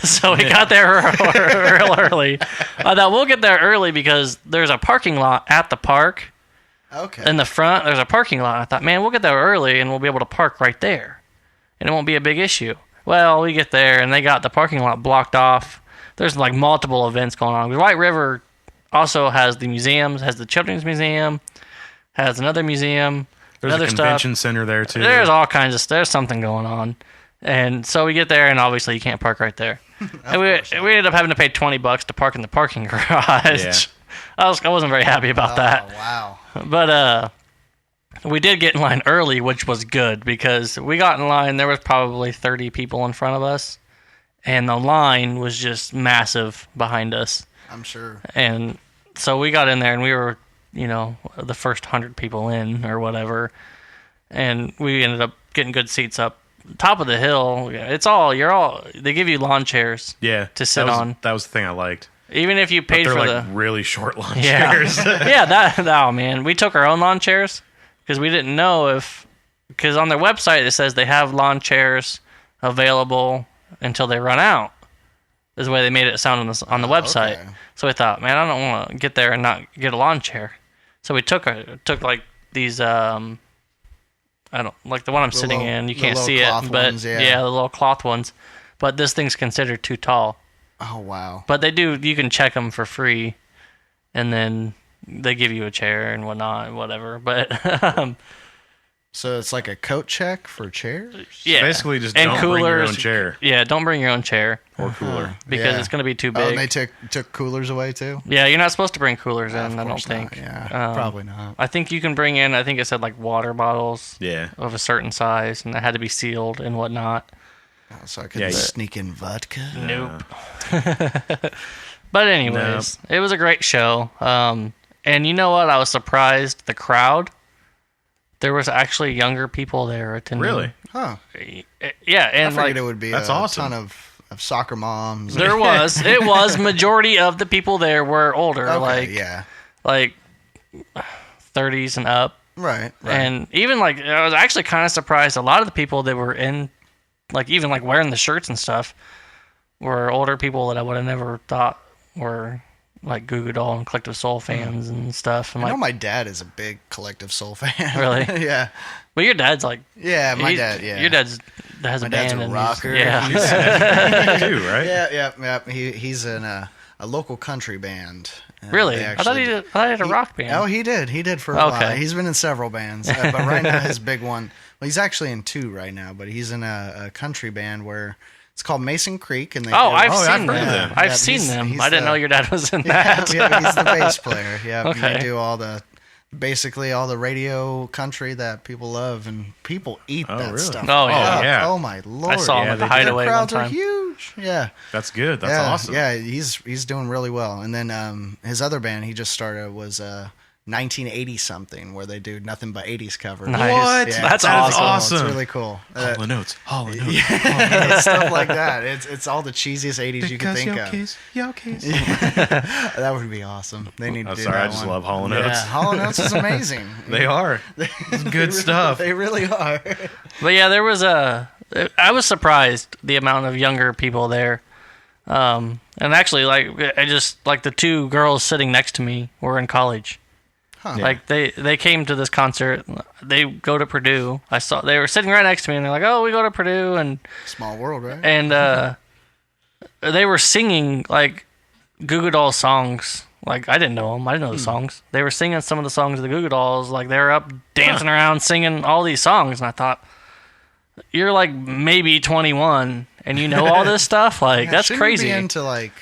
So we got there real early. I thought we'll get there early because there's a parking lot at the park. Okay. In the front, there's a parking lot. I thought, man, we'll get there early and we'll be able to park right there. And it won't be a big issue. Well, we get there and they got the parking lot blocked off. There's multiple events going on. White River also has the museums, has the Children's Museum, has another museum, There's another a convention center there, too. There's all kinds of there's something going on. And so we get there, and obviously you can't park right there. And we ended up having to pay $20 to park in the parking garage. Yeah. I wasn't very happy about that. Wow. But we did get in line early, which was good because we got in line. There was probably 30 people in front of us, and the line was just massive behind us. I'm sure. And so we got in there, and we were, the first 100 people in or whatever, and we ended up getting good seats up top of the hill. They give you lawn chairs to sit on. That was the thing I liked. Even if you paid They're for really short lawn yeah. chairs. Yeah, oh man, we took our own lawn chairs because we didn't know if because on their website it says they have lawn chairs available until they run out. Is the way they made it sound on the website. Okay. So we thought, man, I don't want to get there and not get a lawn chair. So we took like these I don't like the one I'm sitting in. You can't see it, but ones, yeah, the little cloth ones. But this thing's considered too tall. Oh wow! But they do. You can check them for free, and then they give you a chair and whatnot, whatever. But so it's like a coat check for chairs. yeah, So basically, just and don't coolers, bring your own chair Yeah, don't bring your own chair or cooler. because Yeah. it's going to be too Oh, big. and they took coolers away too. Yeah, you're not supposed to bring coolers in. Of I don't course not, think. Yeah, probably not. I think you can bring in. I think it said like water bottles Yeah. of a certain size, and that had to be sealed and whatnot. So I could Yeah, sneak in vodka. Nope. But anyways, It was a great show. And you know what? I was surprised. The crowd. There was actually younger people there attending. Really? Huh? Yeah, I and figured like it would be that's a awesome. ton of soccer moms. there was. It was majority of the people there were older, Okay, like 30s and up. right. And even like I was actually kind of surprised. A lot of the people that were in, like even like wearing the shirts and stuff, were older people that I would have never thought were like Goo Goo Doll and Collective Soul fans and stuff. And I like, know my dad is a big Collective Soul fan. Really? Yeah. well, your dad's like, Yeah, my dad. Yeah. your dad's has My a dad's band a and rocker. yeah, Too, right? Yeah. He's in a local country band. really. They I thought he had a rock band. Oh, he did. He did for a while. He's been in several bands, but right now his big one. Well, he's actually in two right now, but he's in a country band where it's called Mason Creek, and I've I've seen heard of them. them. I've seen them. I didn't know your dad was in that. Yeah, he's the bass player. Yeah, Okay. and they do basically all the radio country that people love, and people eat that really? stuff. Oh, yeah. up. Yeah. Oh my lord! I saw him Yeah, at the they do. Hideaway Their one crowds are time. huge. Yeah, That's good. That's yeah, awesome. Yeah, he's doing really well. And then his other band he just started was 1980 something, where they do nothing but 80s covers. Nice. What? Yeah, That's That is awesome. awesome. It's really cool. Hollow notes. Hollow notes. Yeah, stuff like that. It's all the cheesiest 80s you can think of. That would be awesome. They need to I'm do sorry, that I just one. love Hollow Yeah, Notes. Hollow Notes is amazing. They are. It's good stuff. They really are. But yeah, there was I was surprised the amount of younger people there. And actually, like I just like the two girls sitting next to me were in college. Huh. Like they came to this concert. They go to Purdue. I saw they were sitting right next to me, and they're like, "Oh, we go to Purdue," and Small world, right? they were singing like Goo Goo Dolls songs. Like I didn't know them. I didn't know the songs. They were singing some of the songs of the Goo Goo Dolls. Like they were up dancing around singing all these songs, and I thought, you're like maybe 21 and you know all this stuff. Like that's Shouldn't crazy. You be into like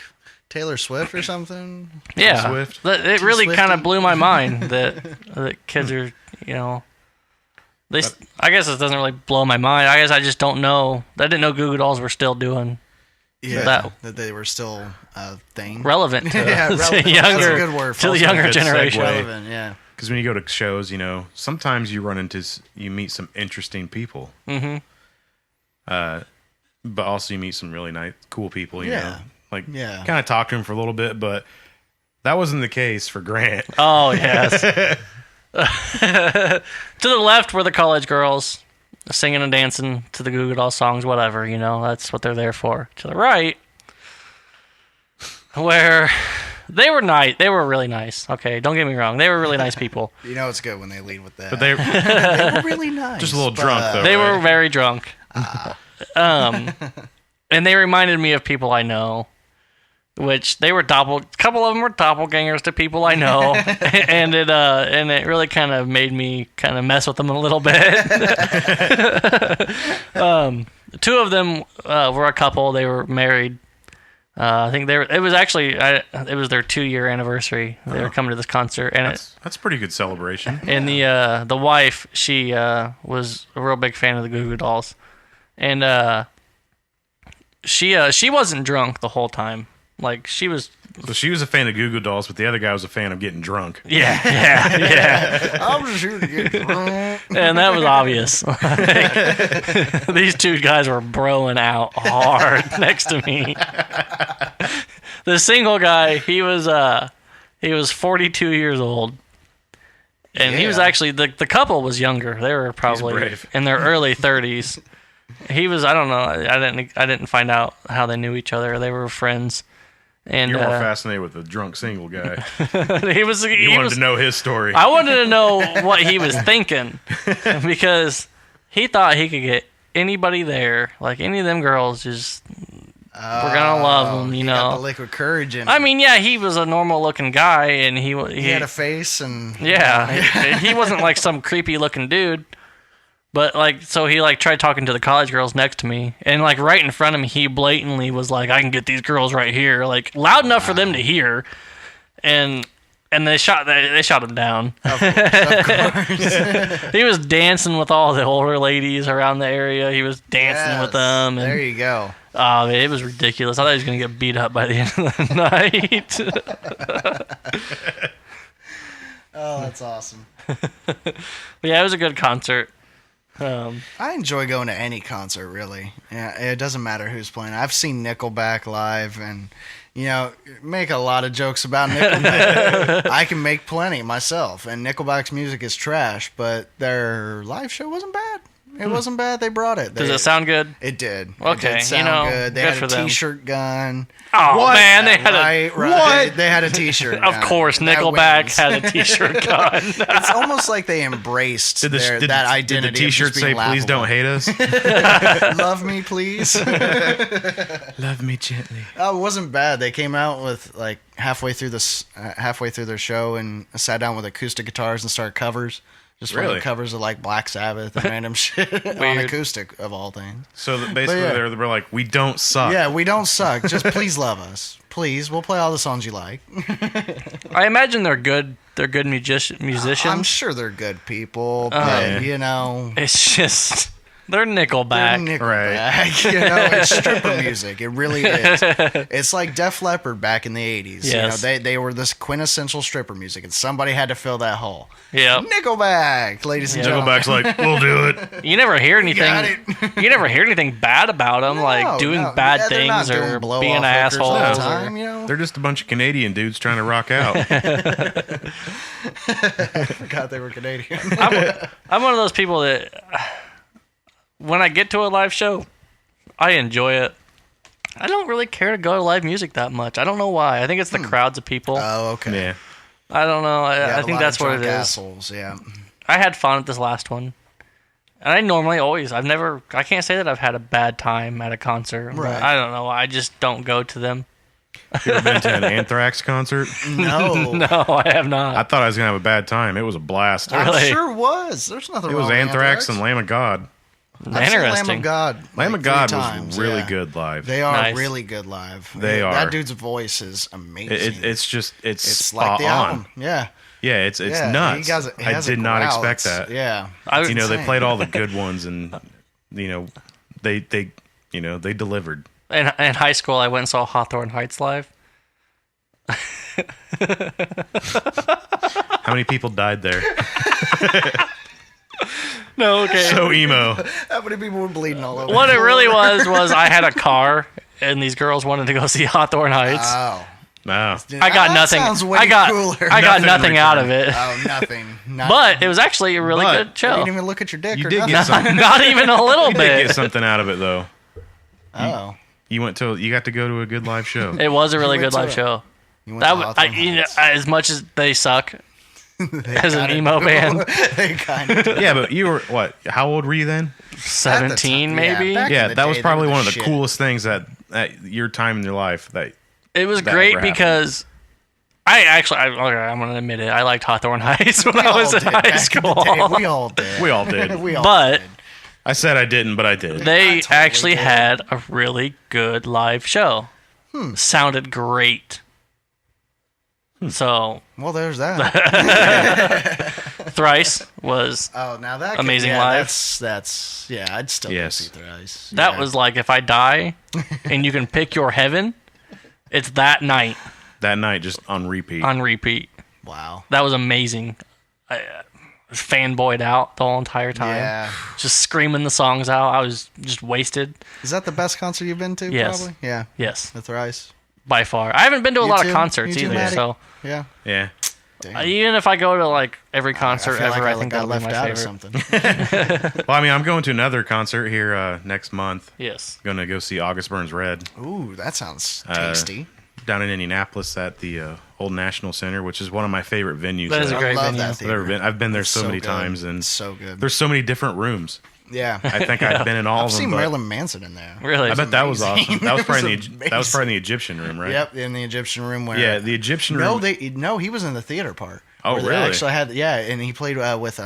Taylor Swift or something. Yeah, Swift. It really Swiftie. kind of blew my mind that kids are, you know, I guess it doesn't really blow my mind. I guess I just don't know. I didn't know Goo Goo Dolls were still doing Yeah, that they were still a thing. relevant to Yeah, to relevant. younger That's a good word. to the False younger good generation. segue. Relevant, yeah. Because when you go to shows, you know, sometimes you run into, you meet some interesting people. Mm-hmm. But also you meet some really nice, cool people, you Yeah. know. Like, Yeah. kind of talk to him for a little bit, but that wasn't the case for Grant. Oh yes. To the left were the college girls singing and dancing to the Goo Goo Dolls songs, whatever, you know, that's what they're there for. To the right, where they were nice, they were really nice. Okay, don't get me wrong, they were really nice people. You know it's good when they lead with that. But they They were really nice. just a little drunk, though. They right? were very drunk. And they reminded me of people I know, which they were a couple of them were doppelgangers to people I know, and it really kind of made me kind of mess with them a little bit. Two of them were a couple. They were married. I think it was their 2-year anniversary. They were coming to this concert, and That's a pretty good celebration. and the wife, she was a real big fan of the Goo Goo Dolls, and she wasn't drunk the whole time. Like she was. So she was a fan of Goo Goo Dolls, but the other guy was a fan of getting drunk. Yeah. I'm just here to get drunk. And that was obvious. Like, these two guys were broing out hard next to me. The single guy, he was 42 years old, And he was actually the couple was younger. They were probably in their early 30s. He was, I don't know. I didn't find out how they knew each other. They were friends. And you're more fascinated with the drunk single guy. he was to know his story. I wanted to know what he was thinking because he thought he could get anybody there, like any of them girls. Just we're gonna love him, you know. Got the liquid courage in him. I mean, yeah, he was a normal looking guy, and he had a face, and he wasn't like some creepy looking dude. But, like, so he, like, tried talking to the college girls next to me. And, like, right in front of me, he blatantly was like, I can get these girls right here. Like, loud enough for them to hear. And they shot him down. Of course. He was dancing with all the older ladies around the area. He was dancing with them. And, there you go. Oh, man, it was ridiculous. I thought he was going to get beat up by the end of the night. Oh, that's awesome. Yeah, it was a good concert. I enjoy going to any concert, really. Yeah, it doesn't matter who's playing. I've seen Nickelback live, and make a lot of jokes about Nickelback. I can make plenty myself, and Nickelback's music is trash, but their live show wasn't bad. It wasn't bad. They brought it. Does it sound good? It did. Okay, it did sound good. They had a T-shirt gun. Oh what? Man, they had what? They had a T-shirt gun. Of course, Nickelback had a T-shirt gun. It's almost like they embraced that identity. Did the T-shirt say, laughable. "Please don't hate us"? Love me, please. Love me gently. Oh, it wasn't bad. They came out with like halfway through their show and sat down with acoustic guitars and started covers. Just really? Covers of like Black Sabbath and random shit on acoustic of all things. So basically, they were like, "We don't suck." Yeah, we don't suck. Just please love us. Please, we'll play all the songs you like. I imagine they're good. They're good musicians. I'm sure they're good people, but it's just. They're Nickelback. Right. It's stripper music. It really is. It's like Def Leppard back in the 80s. Yes. They were this quintessential stripper music, and somebody had to fill that hole. Yeah. Nickelback, ladies and gentlemen. Nickelback's like, we'll do it. You never hear anything. You never hear anything bad about them, doing bad things or being assholes. They're just a bunch of Canadian dudes trying to rock out. I forgot they were Canadian. I'm one of those people that... When I get to a live show, I enjoy it. I don't really care to go to live music that much. I don't know why. I think it's the crowds of people. Oh, okay. Yeah. I don't know. I think that's what it is. Assholes, yeah. I had fun at this last one. And I normally always, I can't say that I've had a bad time at a concert. Right. I don't know. I just don't go to them. You ever been to an Anthrax concert? No. No, I have not. I thought I was going to have a bad time. It was a blast. Really? I'm sure was. There's nothing wrong with Anthrax and Lamb of God. Interesting. Lamb of God. Lamb of God was really good live. They are really good live. They are. That dude's voice is amazing. It's like spot the on. album. Yeah. Yeah, it's nuts. I did not expect that. Yeah. They played all the good ones, and they delivered. In high school, I went and saw Hawthorne Heights live. How many people died there? No, okay. So emo. How many people were bleeding all over? What it really was I had a car, and these girls wanted to go see Hawthorne Heights. Oh. No. I got nothing. I got nothing out of it. Oh, nothing. But it was actually a really good show. You didn't even look at your dick. You or did nothing. get something. Not even a little You bit. did get something out of it though. Oh. You got to go to a good live show. It was a really good live show. As much as they suck as an emo band. They kind of do. Yeah, but you were what? How old were you then? 17 maybe. Yeah, that was probably one of the coolest things at your time in your life. It was great because I'm going to admit it. I liked Hawthorne Heights when I was in high school. We all did. We all did. But I said I didn't, but I did. They actually had a really good live show. Sounded great. So there's that. Thrice was now that amazing live. That's I'd still go see Thrice. That was like if I die and you can pick your heaven, it's that night. That night, just on repeat. On repeat. Wow. That was amazing. I fanboyed out the whole entire time. Yeah. Just screaming the songs out. I was just wasted. Is that the best concert you've been to? Yes. Probably? Yeah. Yes. The Thrice. By far. I haven't been to a lot of concerts either, so. Yeah. Yeah. Damn. Even if I go to like every concert feel ever, like I think got that'll be left my out of favorite. something. Well, I mean, I'm going to another concert here next month. Yes. Going to go see August Burns Red Ooh, that sounds tasty. down in Indianapolis at the Old National Center, which is one of my favorite venues. That is a I great love venue. that theater. I've been there It's so many good. times, and so good. there's so many different rooms. Yeah. I think I've been in all I've of them. seen but Marilyn Manson in there. Really? I bet that was amazing. awesome. That was It probably was that was probably in the Egyptian room, right? Yep, in the Egyptian room where. Yeah, the Egyptian room. No, he was in the theater part. Oh, where they really? Actually had and he played with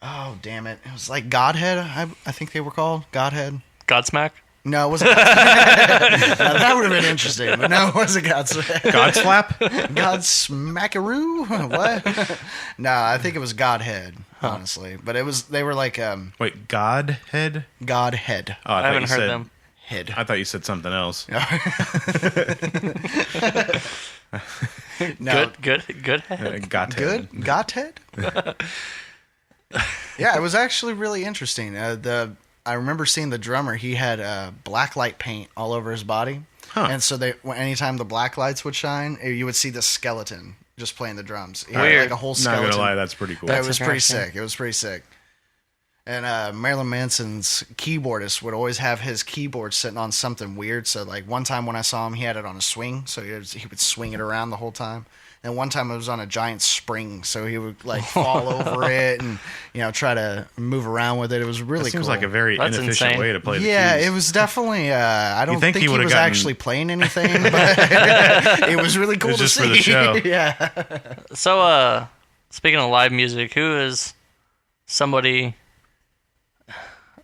Oh damn it! It was like Godhead. I think they were called Godhead. Godsmack? No, it wasn't. That would have been interesting, but no, it wasn't Godsmack. Godslap? Godsmackaroo? What? No, I think it was Godhead. Honestly, but they were like Wait, Godhead? Godhead. Oh, I haven't heard them. Head. I thought you said something else. No, Good head. Godhead. good Godhead. Yeah, it was actually really interesting. I remember seeing the drummer. He had black light paint all over his body, and so anytime the black lights would shine, you would see the skeleton just playing the drums. He had, Weird. like a whole Not skeleton. gonna lie, that's pretty cool. It was pretty interesting. sick. It was pretty sick. And Marilyn Manson's keyboardist would always have his keyboard sitting on something weird. So, like, one time when I saw him, he had it on a swing. So he would swing it around the whole time. And one time it was on a giant spring. So he would, like, fall over it and, try to move around with it. It was really That seems cool. like a very That's inefficient insane. way to play the Yeah, keys. it was definitely. I don't think think he he would've was gotten- actually playing anything, but it was really cool was to just see. for the show. Yeah. So, speaking of live music, who is somebody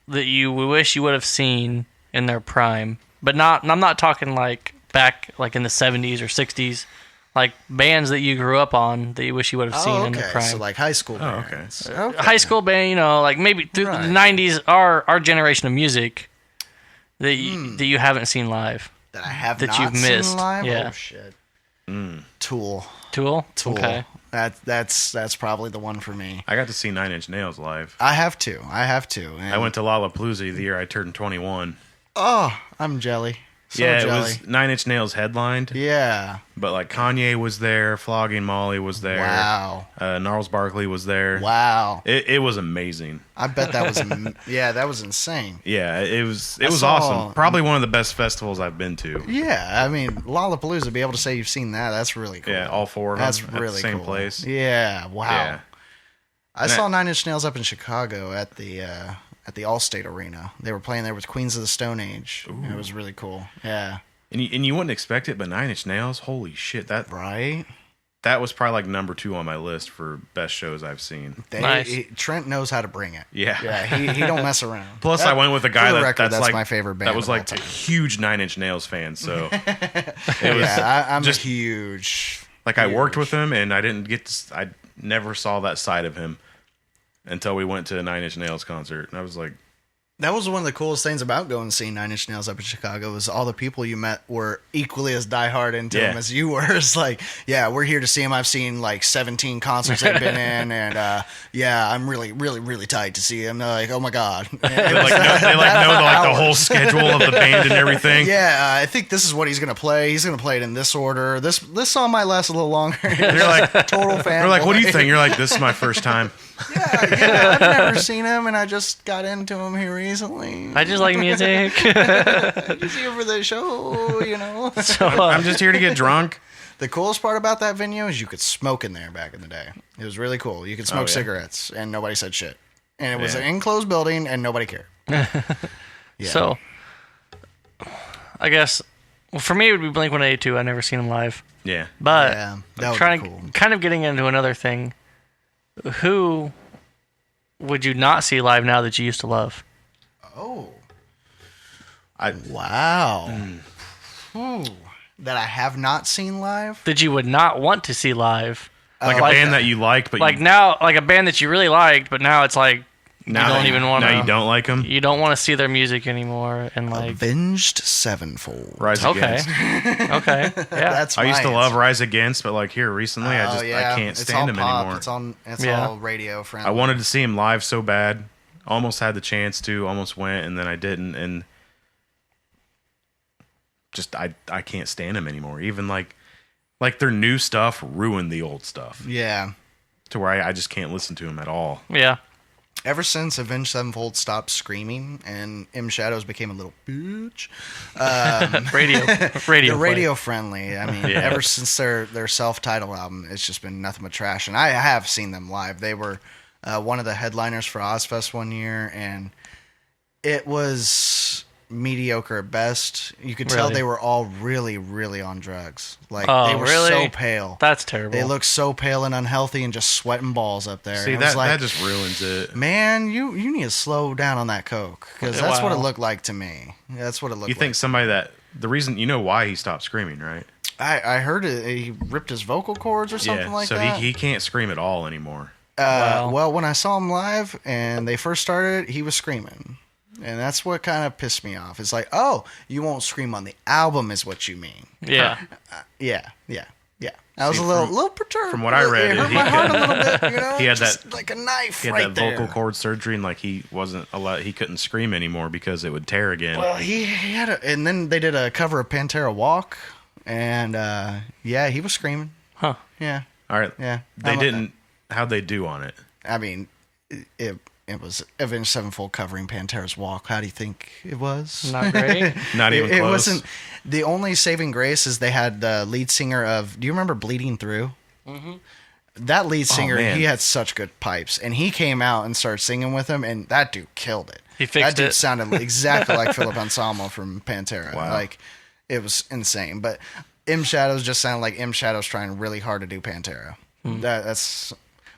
that you wish you would have seen in their prime? But I'm not talking like back like in the 70s or 60s, like bands that you grew up on that you wish you would have seen in their prime. So like high school. Oh, okay. bands. Okay. High school band, like maybe through Right. the 90s, our generation of music that you haven't seen live. That I have that not you've seen missed. live. Yeah. Oh shit. Tool. Tool? Tool. Okay. That's probably the one for me. I got to see Nine Inch Nails live. I have to. And I went to Lollapalooza the year I turned 21. Oh, I'm jelly. So yeah, jelly. it was Nine Inch Nails headlined, Yeah. but like Kanye was there, Flogging Molly was there, Wow. Gnarls Barkley was there. Wow. It was amazing. I bet that was. That was insane. Yeah, it was saw- awesome. Probably one of the best festivals I've been to. Yeah, I mean Lollapalooza. Be able to say you've seen that. That's really cool. Yeah, all four of That's them really at the same cool. place. Yeah. Wow. Yeah. I saw Nine Inch Nails up in Chicago at the Allstate Arena. They were playing there with Queens of the Stone Age. It was really cool. Yeah. And you wouldn't expect it, but Nine Inch Nails, holy shit, Right. that was probably like number 2 on my list for best shows I've seen. Nice. Trent knows how to bring it. Yeah. Yeah. He don't mess around. Plus, I went with a guy for the record, that's that's like my favorite band that was of all like a time. huge Nine Inch Nails fan. So it was I'm just a huge. like I worked with him, and I never saw that side of him until we went to a Nine Inch Nails concert, and I was like, That was one of the coolest things about going and seeing Nine Inch Nails up in Chicago was all the people you met were equally as diehard into Yeah. them as you were. It's like, yeah, we're here to see them. I've seen like 17 concerts they've been in, and yeah, I'm really, really, really tight to see them. They're like, oh my god, they know the whole schedule of the band and everything. yeah, I think this is what he's gonna play. He's gonna play it in this order. This song might last a little longer. They're like, Total fan. they're like, what do you think? You're like, this is my first time. Yeah, I've never seen him, and I just got into him here recently. I just like music. Just here for the show, you know. I'm just here to get drunk. The coolest part about that venue is you could smoke in there back in the day. It was really cool. You could smoke yeah. cigarettes, and nobody said shit. And it was Yeah. an enclosed building, and nobody cared. Yeah. So, I guess, well, for me, it would be Blink-182. I've never seen them live. Yeah. But Yeah, that would trying be cool. kind of getting into another thing, who would you not see live now that you used to love? Oh, I wow. Ooh, that I have not seen live. That you would not want to see live? like a like band that. that you liked, but Like you, now, like a band that you really liked, but now it's like now you don't that even want to. Now you don't like them. You don't want to see their music anymore, and like Avenged Sevenfold. Rise okay, Against. okay, yeah. That's I used to my love answer. Rise Against, but like here recently, I can't It's stand all them pop. anymore. It's Yeah. all radio friendly. I wanted to see him live so bad. Almost had the chance to, almost went, and then I didn't, and just I can't stand him anymore. Even like Like their new stuff ruined the old stuff Yeah. to where I just can't listen to them at all. Yeah. Ever since Avenged Sevenfold stopped screaming and M Shadows became a little bitch, Radio. they're radio friendly. I mean, Yeah. ever since their self-titled album, it's just been nothing but trash. And I have seen them live. They were one of the headliners for Ozfest one year, and it was mediocre at best. You could tell Really? they were all really, really on drugs. Like Oh, they were really? so pale. That's terrible. They looked so pale and unhealthy and just sweating balls up there. See, And it was that just ruins it. man, you need to slow down on that coke because that's what it Wow. looked like to me. That's what it looked You like. think somebody the reason, you know why he stopped screaming, right? I heard it. He ripped his vocal cords or something like so that. he can't scream at all anymore. Wow. Well, when I saw him live and they first started, he was screaming. And that's what kind of pissed me off. It's like, oh, you won't scream on the album is what you mean. Yeah. Yeah. I was See, a little perturbed. from what I read, it hurt he my heart a couldn't- little bit, you know? he had Just that- like a knife He had right that there. vocal cord surgery, and like he wasn't allowed. He couldn't scream anymore because it would tear again. Well, he had and then they did a cover of Pantera Walk, and yeah, he was screaming. Huh. Yeah, all right. yeah. They didn't. How'd they do on it? I mean, it was Avenged Sevenfold covering Pantera's Walk. How do you think it was? Not great. Not even It close. wasn't. The only saving grace is they had the lead singer of. Do you remember Bleeding Through? Mm-hmm. That lead singer, man. he had such good pipes, and he came out and started singing with him, and that dude killed it. He fixed that dude it. sounded exactly like Philip Anselmo from Pantera. Wow. Like, it was insane. But M Shadows just sounded like M Shadows trying really hard to do Pantera. That's.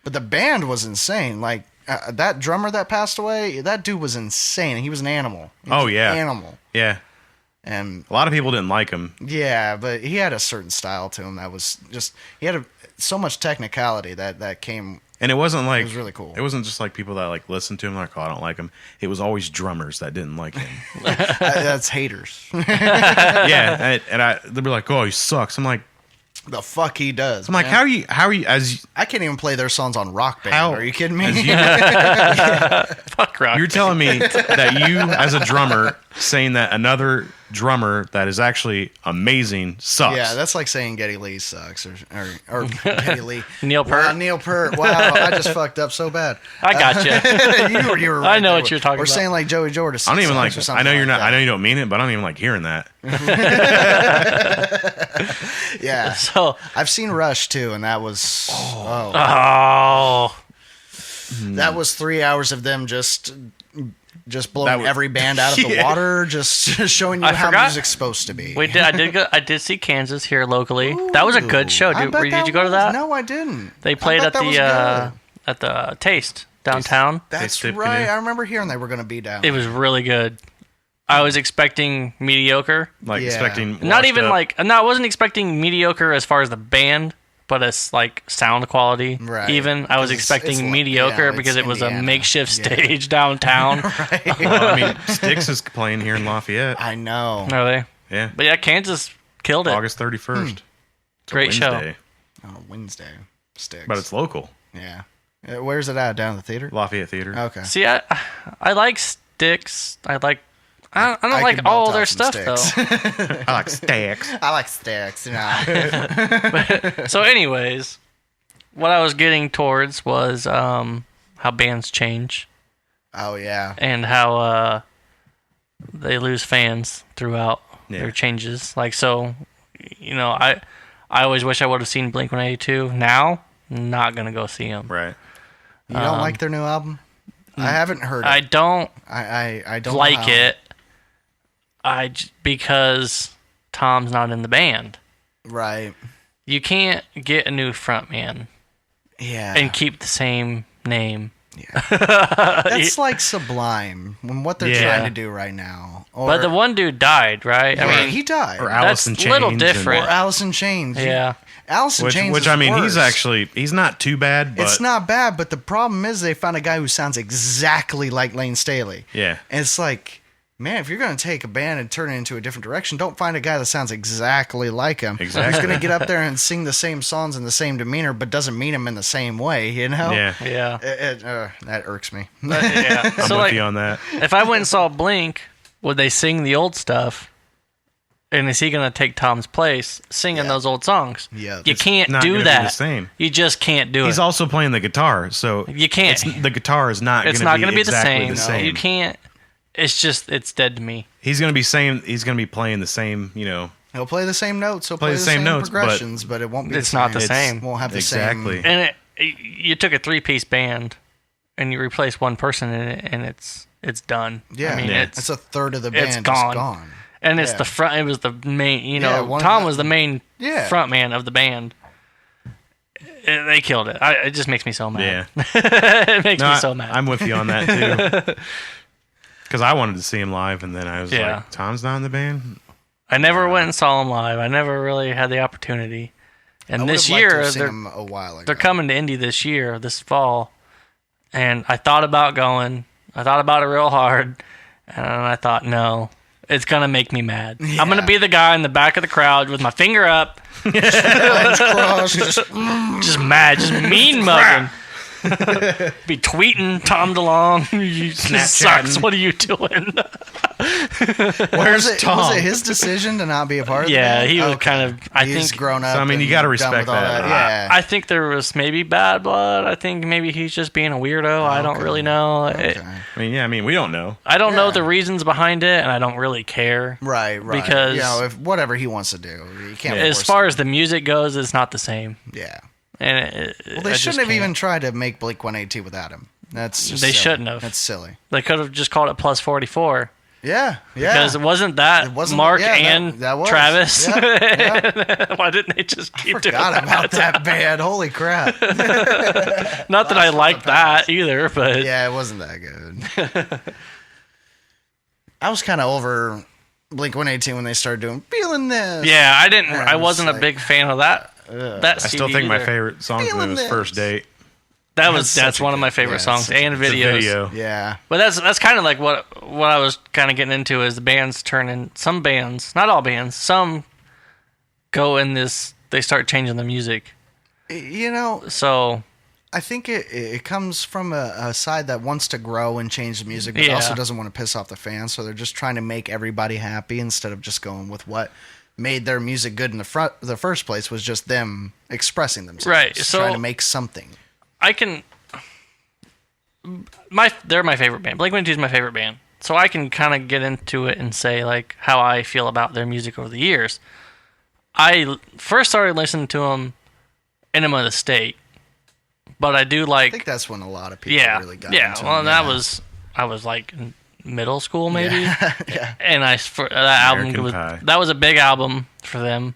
But the band was insane. Like that drummer that passed away, that dude was insane. He was an animal. He was Oh, yeah. an animal. Yeah, And a lot of people didn't like him. yeah, but he had a certain style to him that was just he had so much technicality that came. And it wasn't like It was really cool. It wasn't just like people that like listened to him like, oh, I don't like him. It was always drummers that didn't like him. That's haters. Yeah, and they'd be like, oh, he sucks. I'm like, The fuck he does. I'm like, man. how are you as I can't even play their songs on Rock Band. How- Are you kidding me? as you Fuck rock. you're telling me that you as a drummer saying that another drummer that is actually amazing sucks. Yeah, that's like saying Geddy Lee sucks or Geddy Lee. Neil Peart. Wow, Neil Peart. Wow, I just fucked up so bad. I got you. you were I right know there. what you're talking Or about. saying like Joey Jordison. I don't even like. or something I know you're like not. I know that. you don't mean it, but I don't even like hearing that. Yeah, So, I've seen Rush too, and that was that was 3 hours of them just blowing That was- every band out of the Yeah. water, just showing you I how forgot. music's supposed to be. I did see Kansas here locally. That was a good show. I bet Did you go to that? No, I didn't. They I played bet at that was good. the Taste downtown. That's Steve right. Canoe. I remember hearing they were going to be down. It was really good. I was expecting mediocre. Like Yeah. expecting. Not washed even up- like no, I wasn't expecting mediocre as far as the band, but as like sound quality. Right. Even I was 'Cause expecting it's like- mediocre yeah, because it's it was a Indiana. makeshift Yeah. stage downtown. right. Well, I mean, Styx is playing here in Lafayette. I know. Are they? Yeah, But yeah, Kansas killed it. August 31st. It's a Great show. Wednesday, On a Wednesday. Sticks. but it's local. yeah. Where's it at? Down at the theater? Lafayette Theater. Okay. See, I like Styx. I don't I like can all belt their out some stuff Styx. though. I like Styx. I like Sticks. You know. So, anyways, what I was getting towards was how bands change Oh yeah. and how they lose fans throughout Yeah. their changes. Like, so, you know, I always wish I would have seen Blink-182. Now, not gonna go see them. Right. You don't like their new album? I haven't heard I it. don't I don't know like how- it. Because Tom's not in the band. Right. You can't get a new frontman Yeah. and keep the same name. That's like Sublime when what they're Yeah. trying to do right now. Or, But the one dude died, right? I mean, he died. Or Or Alice in That's Chains. a little and- different. Alice in Chains. Yeah. Alice in Chains. Which is I mean, he's worse. actually he's not too bad, but It's not bad, but the problem is they found a guy who sounds exactly like Lane Staley. Yeah. And it's like, man, if you're going to take a band and turn it into a different direction, don't find a guy that sounds exactly like him. Exactly. Who's going to get up there and sing the same songs in the same demeanor, but doesn't mean them in the same way, you know? Yeah. Yeah. That irks me. Yeah. I'm So with like, you on that. if I went and saw Blink, would they sing the old stuff? And is he going to take Tom's place singing those old songs? Yeah. You can't not do gonna that. Be the same. You just can't do it. He's also playing the guitar, so you can't. the guitar is not. It's gonna not be going to be exactly the same. You can't. It's dead to me. He's going to be same. He's going to be playing the same. He'll play the same notes. He'll play the same notes, progressions, but it won't be. It's not the same. Won't have the Exactly. same. And you took a 3-piece band, and you replaced one person in it, and it's done. Yeah, I mean, it's a third of the band. it's Just gone. gone. And it's the front. It was the main. Tom was the main front man of the band. They killed it. It just makes me so mad. Yeah. It makes me so mad. I'm with you on that too. Because I wanted to see him live, and then I was like, Tom's not in the band? I never went and saw him live. I never really had the opportunity. And this year, a while ago. they're coming to Indy this year, this fall. And I thought about going. I thought about it real hard. And I thought, no, it's going to make me mad. Yeah. I'm going to be the guy in the back of the crowd with my finger up. Arms crossed, Just mad, just mean mugging. Be tweeting Tom DeLonge. You sucks. What are you doing? Where's Tom? Was it his decision to not be a part of the band? He was kind of. He's grown up. So, I mean, you got to respect that. Yeah. I think there was maybe bad blood. I think maybe he's just being a weirdo. I don't really know. Okay. I mean, we don't know. I don't know the reasons behind it, and I don't really care. Right. Because if whatever he wants to do, you can't. As far as the music goes, it's not the same. Yeah. And they shouldn't have even tried to make Blink 182 without him. That's just they silly. shouldn't have. That's silly. They could have just called it Plus 44. Yeah. Because it wasn't that Mark and that was. Travis. Yeah. Why didn't they just keep doing that? I forgot about that band. Holy crap. Not that I liked that either, but yeah, it wasn't that good. I was kind of over Blink 182 when they started doing Feeling This. Yeah, I wasn't a big fan of that. I still think my favorite song from them was First Date. That's one of my favorite songs and videos. Video. Yeah, but that's kind of like what I was kind of getting into is the bands turning. Some bands, not all bands, some go in this. They start changing the music. So I think it comes from a side that wants to grow and change the music, but also doesn't want to piss off the fans. So they're just trying to make everybody happy instead of just going with what made their music good in the first place was just them expressing themselves. Right. So trying to make something. They're my favorite band. Blink-182 is my favorite band. So I can kind of get into it and say like how I feel about their music over the years. I first started listening to them Enema of the State. But I do like. I think that's when a lot of people really got into it. Well, I was like in middle school maybe. Yeah. And that was a big album for them,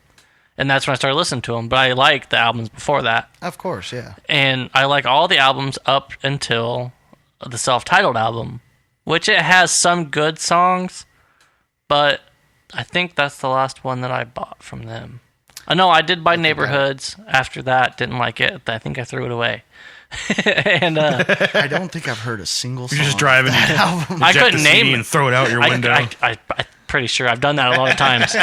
and that's when I started listening to them. But I liked the albums before that. Of course, yeah. And I like all the albums up until the self-titled album, which it has some good songs, but I think that's the last one that I bought from them. No, I did buy Neighborhoods after that. Didn't like it. I think I threw it away. And I don't think I've heard a single song. You're just driving. I couldn't name it and throw it out your window. I'm pretty sure I've done that a lot of times.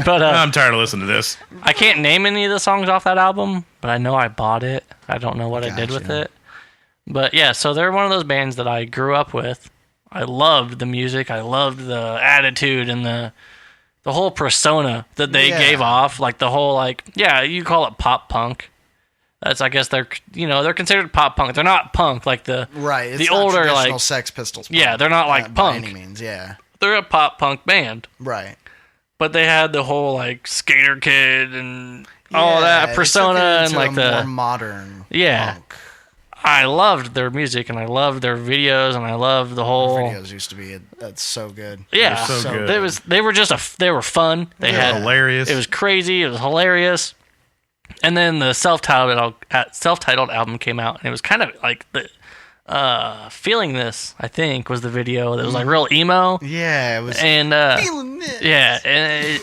But I'm tired of listening to this. I can't name any of the songs off that album, but I know I bought it. I don't know what I did with it. But yeah, so they're one of those bands that I grew up with. I loved the music. I loved the attitude and the whole persona that they gave off. Like the whole you call it pop punk. That's I guess they're considered pop punk. They're not punk like the It's the not older traditional Sex Pistols. Punk, they're not like punk by any means. Yeah, they're a pop punk band. Right. But they had the whole skater kid and all that persona and like the more modern. Yeah. Punk. I loved their music and I loved their videos and I loved the whole videos used to be that's so good. Yeah, so good. They were fun. They had hilarious. It was crazy. It was hilarious. And then the self-titled album came out and it was kind of like the Feeling This, I think, was the video that was like real emo. Yeah, it was. And Feeling This. Yeah, and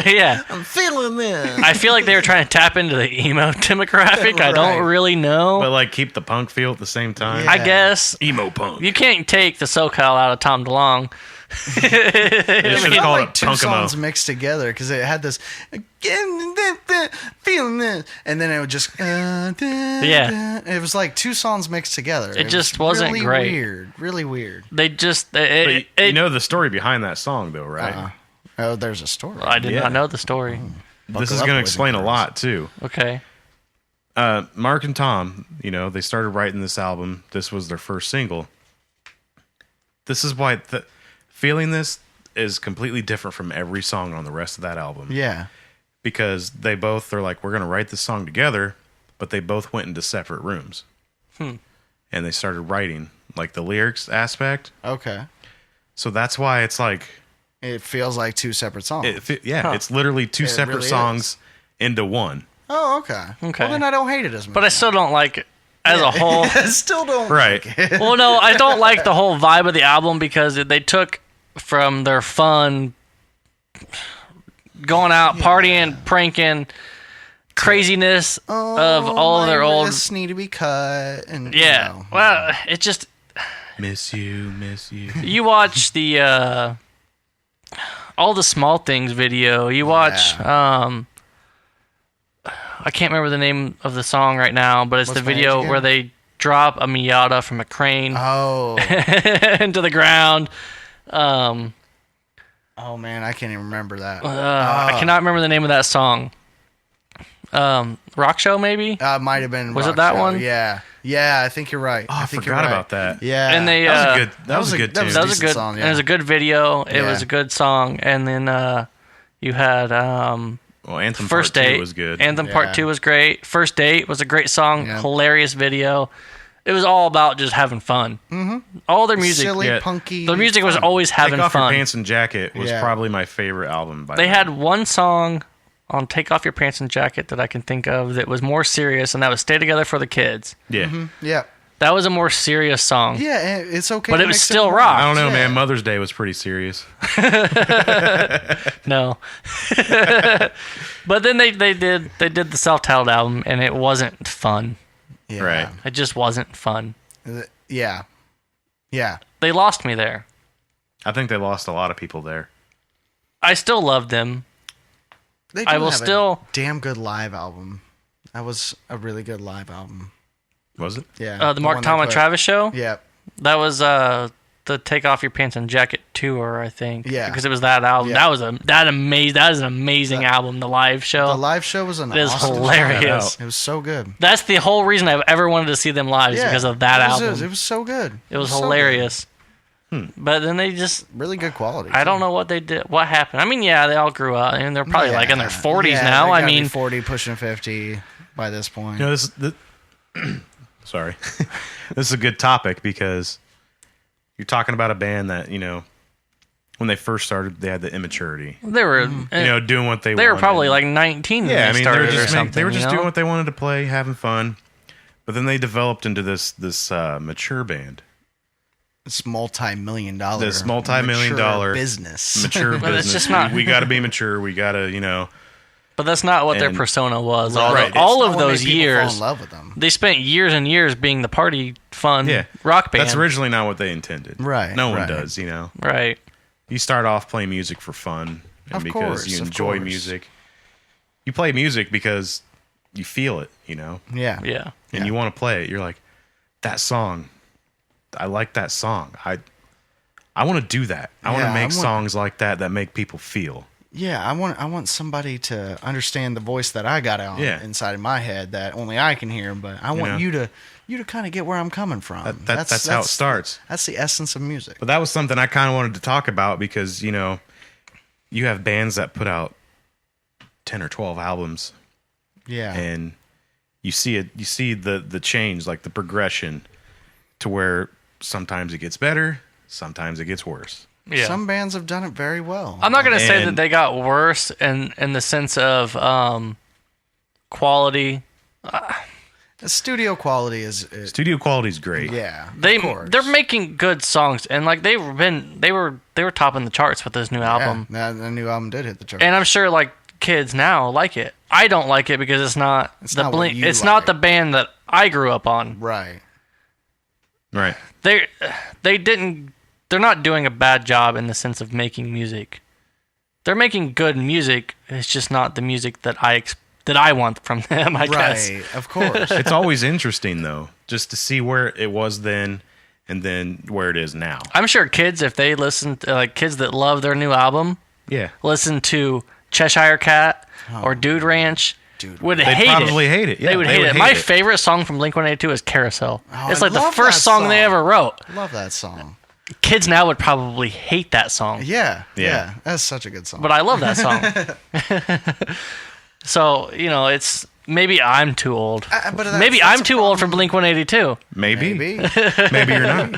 yeah. I'm feeling this. I feel like they were trying to tap into the emo demographic. I don't really know. But keep the punk feel at the same time. I guess. Emo punk. You can't take the SoCal out of Tom DeLonge. They should have called it two Punkamo. songs mixed together because it had this feeling this, and then it would just it was like two songs mixed together. It just wasn't really great. Really weird. They just You know the story behind that song, though, right? Oh, there's a story. I did not know the story. This is up, going to boys explain and a girls. lot too. Okay. Mark and Tom, they started writing this album. This was their first single. This is why feeling this is completely different from every song on the rest of that album. Yeah. Because they both are like, we're going to write this song together, but they both went into separate rooms. And they started writing, like the lyrics aspect. Okay. So that's why it's like... It feels like two separate songs. It's literally two separate really songs into one. Oh, okay. Okay. Well, then I don't hate it as much. But I still don't like it as a whole. I still don't. Right. Like it. Well, no, I don't like the whole vibe of the album because they took from their fun, going out, partying, pranking, craziness of all of their old... wrists need to be cut. And, Yeah. Well, it just... Miss you. You watch the... all the Small Things video. You watch... I can't remember the name of the song right now, but it's What's the my age video again? where they drop a Miata from a crane Oh. into the ground. Oh, man. I can't even remember that. I cannot remember the name of that song. Rock Show, maybe? Might have been. Was it Rock that Show. one? Yeah. Yeah, I think you're right. Oh, I think you're forgot right. about that. Yeah. And they... That was a good. That was a good that tune. was that was a decent good song, yeah. It was a good video. It Yeah. was a good song. And then you had... Well, Anthem First Part 2 Date was good. Anthem Yeah. Part 2 was great. First Date was a great song. Yeah. Hilarious video. It was all about just having fun. Mm-hmm. All their music... Silly, Yeah. punky. The music was fun. always having Take Off fun. Your Pants and Jacket was Yeah. probably my favorite album by They them. had one song on Take Off Your Pants and Jacket that I can think of that was more serious, and that was Stay Together for the Kids. Yeah. Yeah. That was a more serious song. Yeah, it's okay. But to it was mix still in. rock. I don't know, Yeah. man. Mother's Day was pretty serious. No. But then they did the self-titled album, and it wasn't fun. Yeah. Right. It just wasn't fun. Yeah. Yeah. They lost me there. I think they lost a lot of people there. I still loved them. They I do will have a still- damn good live album. That was a really good live album. Was it? Yeah. The Mark, one Tom, they and put- Travis show. Yeah. That was the Take Off Your Pants and Jacket tour, I think. Yeah. Because it was that album. Yeah. That is an amazing album. The live show. The live show was an It is awesome hilarious. show. It was so good. That's the whole reason I've ever wanted to see them live, is because of that album. It was so good. It was so good. hilarious. But then they just... Really good quality. I too. don't know what they did. What happened? I mean, yeah, they all grew up, and they're probably like in their 40s Yeah, now. they I gotta be mean, 40, pushing 50 by this point. You know, sorry. This is a good topic because you're talking about a band that, when they first started, they had the immaturity. they were Doing what they they were wanted. probably like 19 when Yeah, I they mean, started they were or just, something. they were just you know? doing what they wanted to play, having fun. But then they developed into this mature band. This multi-million dollar. This multi-million mature dollar business. Mature But it's business. just not- We got to be mature. We got to, But that's not what their And- persona was. Right. All It's of not what those made people years, fall in love with them. they spent years and years being the party fun Yeah. rock band. That's originally not what they intended. Right, No one right. does, Right. You start off playing music for fun and Of because course, you of enjoy course. music. You play music because you feel it, Yeah. Yeah. and Yeah. you want to play it. You're like, that song, I like that song. I want to do that. I want Yeah, to make I want- songs like that make people feel. Yeah, I want somebody to understand the voice that I got on Yeah. inside of my head that only I can hear, but I want know. you to kind of get where I'm coming from. That's how it starts. That's the essence of music. But that was something I kind of wanted to talk about because, you have bands that put out 10 or 12 albums Yeah. and you see the change, like the progression to where sometimes it gets better, sometimes it gets worse. Yeah. Some bands have done it very well. I'm not going to say that And- they got worse in the sense of quality. The studio quality is Studio quality is great. yeah. of course. They're making good songs, and like they were topping the charts with this new album. Yeah, the new album did hit the charts. And I'm sure like kids now like it. I don't like it because it's not the not what Blink. you It's not like. the band that I grew up on. right. Right. They're not doing a bad job in the sense of making music. They're making good music. It's just not the music that I want from them, I guess. Right, of course. It's always interesting though, just to see where it was then and then where it is now. I'm sure kids, if they listen to like kids that love their new album, Yeah. listen to Cheshire Cat or Dude Ranch, would They'd hate probably it. hate it. Yeah, They would hate it. My favorite song from Blink-182 is Carousel. It's I like the love first that song they ever wrote. Love that song. Kids now would probably hate that song. Yeah. Yeah. That's such a good song. But I love that song. So, it's maybe I'm too old. Maybe I'm too old for Blink-182. Maybe. Maybe. Maybe you're not.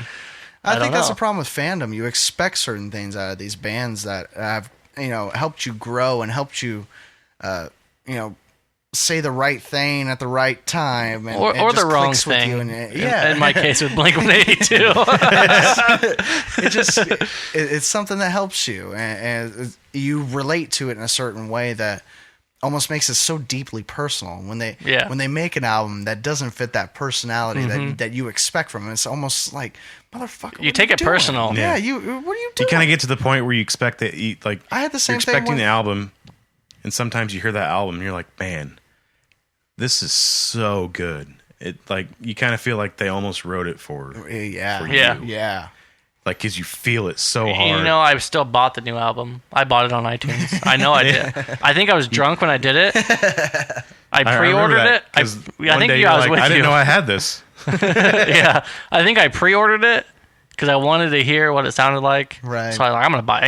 I think that's know. the problem with fandom. You expect certain things out of these bands that have, helped you grow and helped you, say the right thing at the right time, and, Or it just the wrong clicks with thing. you, In my case with Blink-182. It's something that helps you, and you relate to it in a certain way that almost makes it so deeply personal. When they make an album that doesn't fit that personality that you expect from it, it's almost like, motherfucker, You take it doing? personal. Yeah, Yeah. you. What are you You doing? kind of get to the point where you expect that, I had the same you're thing expecting with- the album, and sometimes you hear that album and you're like, man, this is so good. It you kind of feel like they almost wrote it for Yeah, for Yeah. you. yeah. Because you feel it so hard. I still bought the new album. I bought it on iTunes. I know I did. I think I was drunk when I did it. I pre-ordered it. I think I was with you. I didn't know I had this. Yeah, I think I pre-ordered it because I wanted to hear what it sounded like. Right. So I'm gonna buy.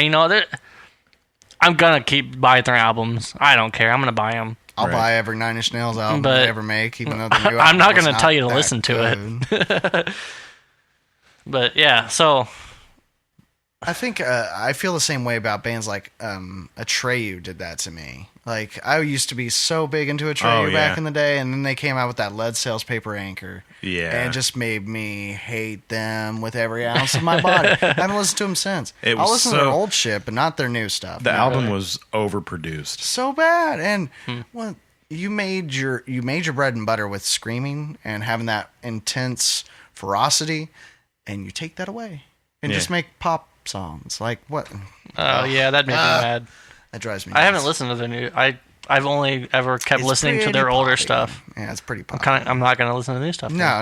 I'm gonna keep buying their albums. I don't care. I'm gonna buy them. I'll Right. buy every Nine Inch Nails album But they ever make, even though the new I'm not album was gonna tell you to that listen to it. good. But yeah, so I think I feel the same way about bands like Atreyu did that to me. Like, I used to be so big into Atreyu back in the day, and then they came out with that Lead Sales Paper Anchor. Yeah. And it just made me hate them with every ounce of my body. I haven't listened to them since. It I'll was listen to their so- old shit, but not their new stuff. The Not album really. was overproduced. So bad. And well, you made your bread and butter with screaming and having that intense ferocity, and you take that away and Yeah. just make pop songs. Like, what? yeah, that'd make me mad. That drives me I haven't nuts. listened to the new. I've only ever kept It's listening to pretty their older poppy. stuff. Yeah, it's pretty popular. I'm not gonna listen to the new stuff. No.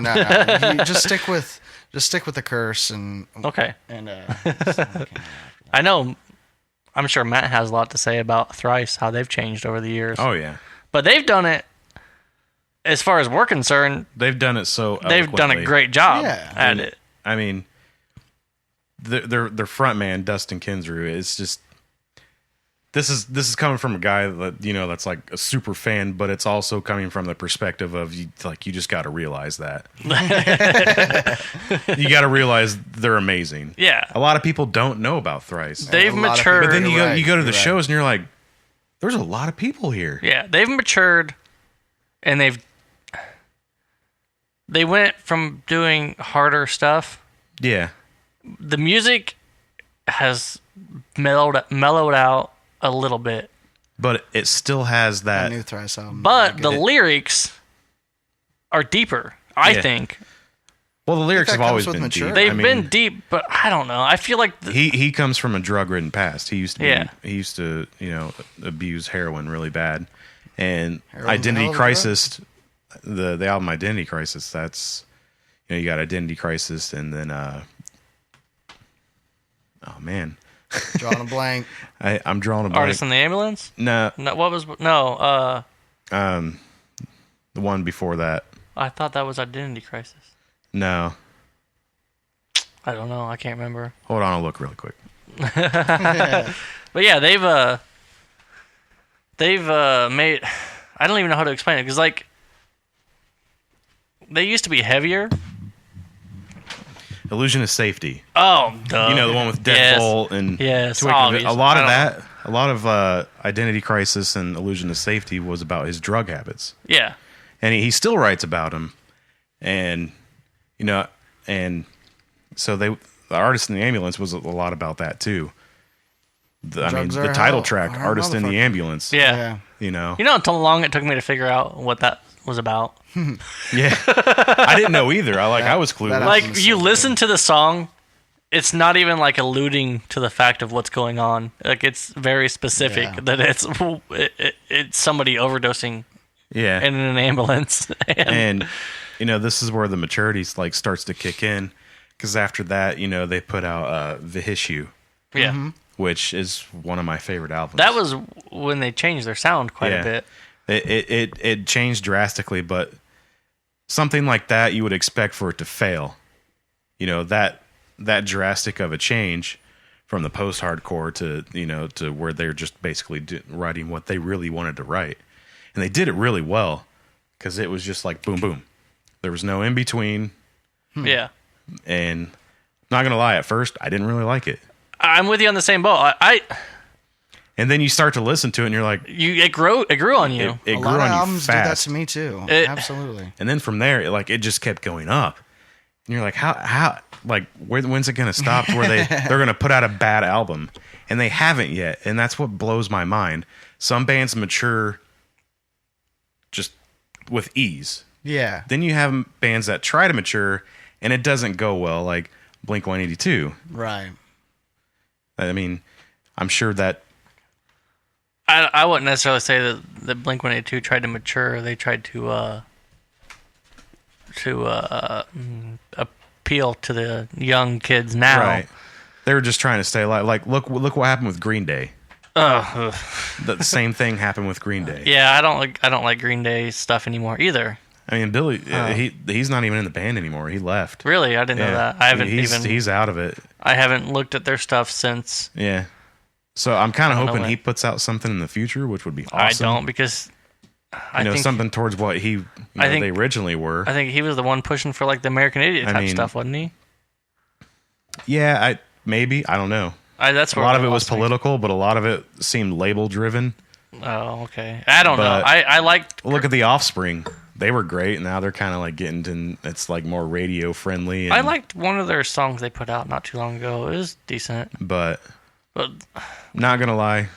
You just stick with the curse and Okay. and I know. I'm sure Matt has a lot to say about Thrice, how they've changed over the years. Oh yeah, But they've done it. As far as we're concerned, they've done it so. they've done a eloquently. great job Yeah. at it. I mean, their front man Dustin Kinsrew is just. This is coming from a guy that that's like a super fan, but it's also coming from the perspective of you just got to realize that. You got to realize they're amazing. Yeah. A lot of people don't know about Thrice. They've A lot of matured. But then you You're go to the right. shows and you're like, there's a lot of people here. Yeah, they've matured, and they went from doing harder stuff. Yeah. The music has mellowed out a little bit, But it still has a that. new Thrice album. but I the get it. lyrics are deeper. I Yeah. think Well, the lyrics that have always comes with been maturity. deep. they've been deep, but I don't know. I feel like He comes from a drug-ridden past. He used to Yeah. he used to abuse heroin really bad, and Heroin's a Identity hell of a Crisis, the album Identity Crisis. That's you got Identity Crisis, and then oh man, drawing a blank. I'm drawing a blank. Artist in the Ambulance. No, No, what was no? the one before that. I thought that was Identity Crisis. No, I don't know. I can't remember. hold on, I'll look really quick. But yeah, they've made. I don't even know how to explain it because like they used to be heavier. Illusion of Safety. Oh, duh. You know, the one with Yes. Deadbolt and Yes, Twinkle. obviously. A lot of I don't that, a lot of Identity Crisis and Illusion of Safety was about his drug habits, Yeah, and he still writes about them, and and so the Artist in the Ambulance was a lot about that too. Drugs The are title hell. track, Oh, Artist in the motherfucker. Ambulance. yeah. You know how long it took me to figure out what that was about. yeah. I didn't know either. I was clueless. that- Like was you so listen to the song, it's not even like alluding to the fact of what's going on. Like it's very specific Yeah. that it's somebody overdosing yeah, in an ambulance. and this is where the maturity starts to kick in, because after that they put out the Issue. Yeah. which is one of my favorite albums. That was when they changed their sound quite a bit. It changed drastically, but something like that you would expect for it to fail. You know, that drastic of a change from the post-hardcore to where they're just basically writing what they really wanted to write. And they did it really well because it was just like boom, boom. There was no in between. Yeah. And not going to lie, at first, I didn't really like it. I'm with you on the same boat. And then you start to listen to it, and you're like, it grew on you. It A grew lot of on you albums fast. do that to me too. Absolutely. And then from there, it just kept going up. And you're like, how when's it going to stop to where they're going to put out a bad album? And they haven't yet. And that's what blows my mind. Some bands mature just with ease. Yeah. Then you have bands that try to mature, and it doesn't go well, like Blink-182. Right. I mean, I'm sure that... I wouldn't necessarily say that Blink-182 tried to mature. They tried to appeal to the young kids now. Right. They were just trying to stay alive. Like, look what happened with Green Day. The same thing happened with Green Day. Yeah, I don't like Green Day stuff anymore either. I mean, Billy, he's not even in the band anymore. He left. Really, I didn't know that. I haven't he's out of it. I haven't looked at their stuff since. Yeah. So I'm kind of hoping know he puts out something in the future, which would be awesome. I don't because I think something towards what they originally were. I think he was the one pushing for like the American Idiot type stuff, wasn't he? Yeah, maybe. I don't know. That's a lot of it was political, but a lot of it seemed label driven. Oh, okay. I don't know. I liked. Look at the Offspring. They were great. Now they're kind of like getting to, it's like more radio friendly. I liked one of their songs they put out not too long ago. It was decent. But not gonna lie,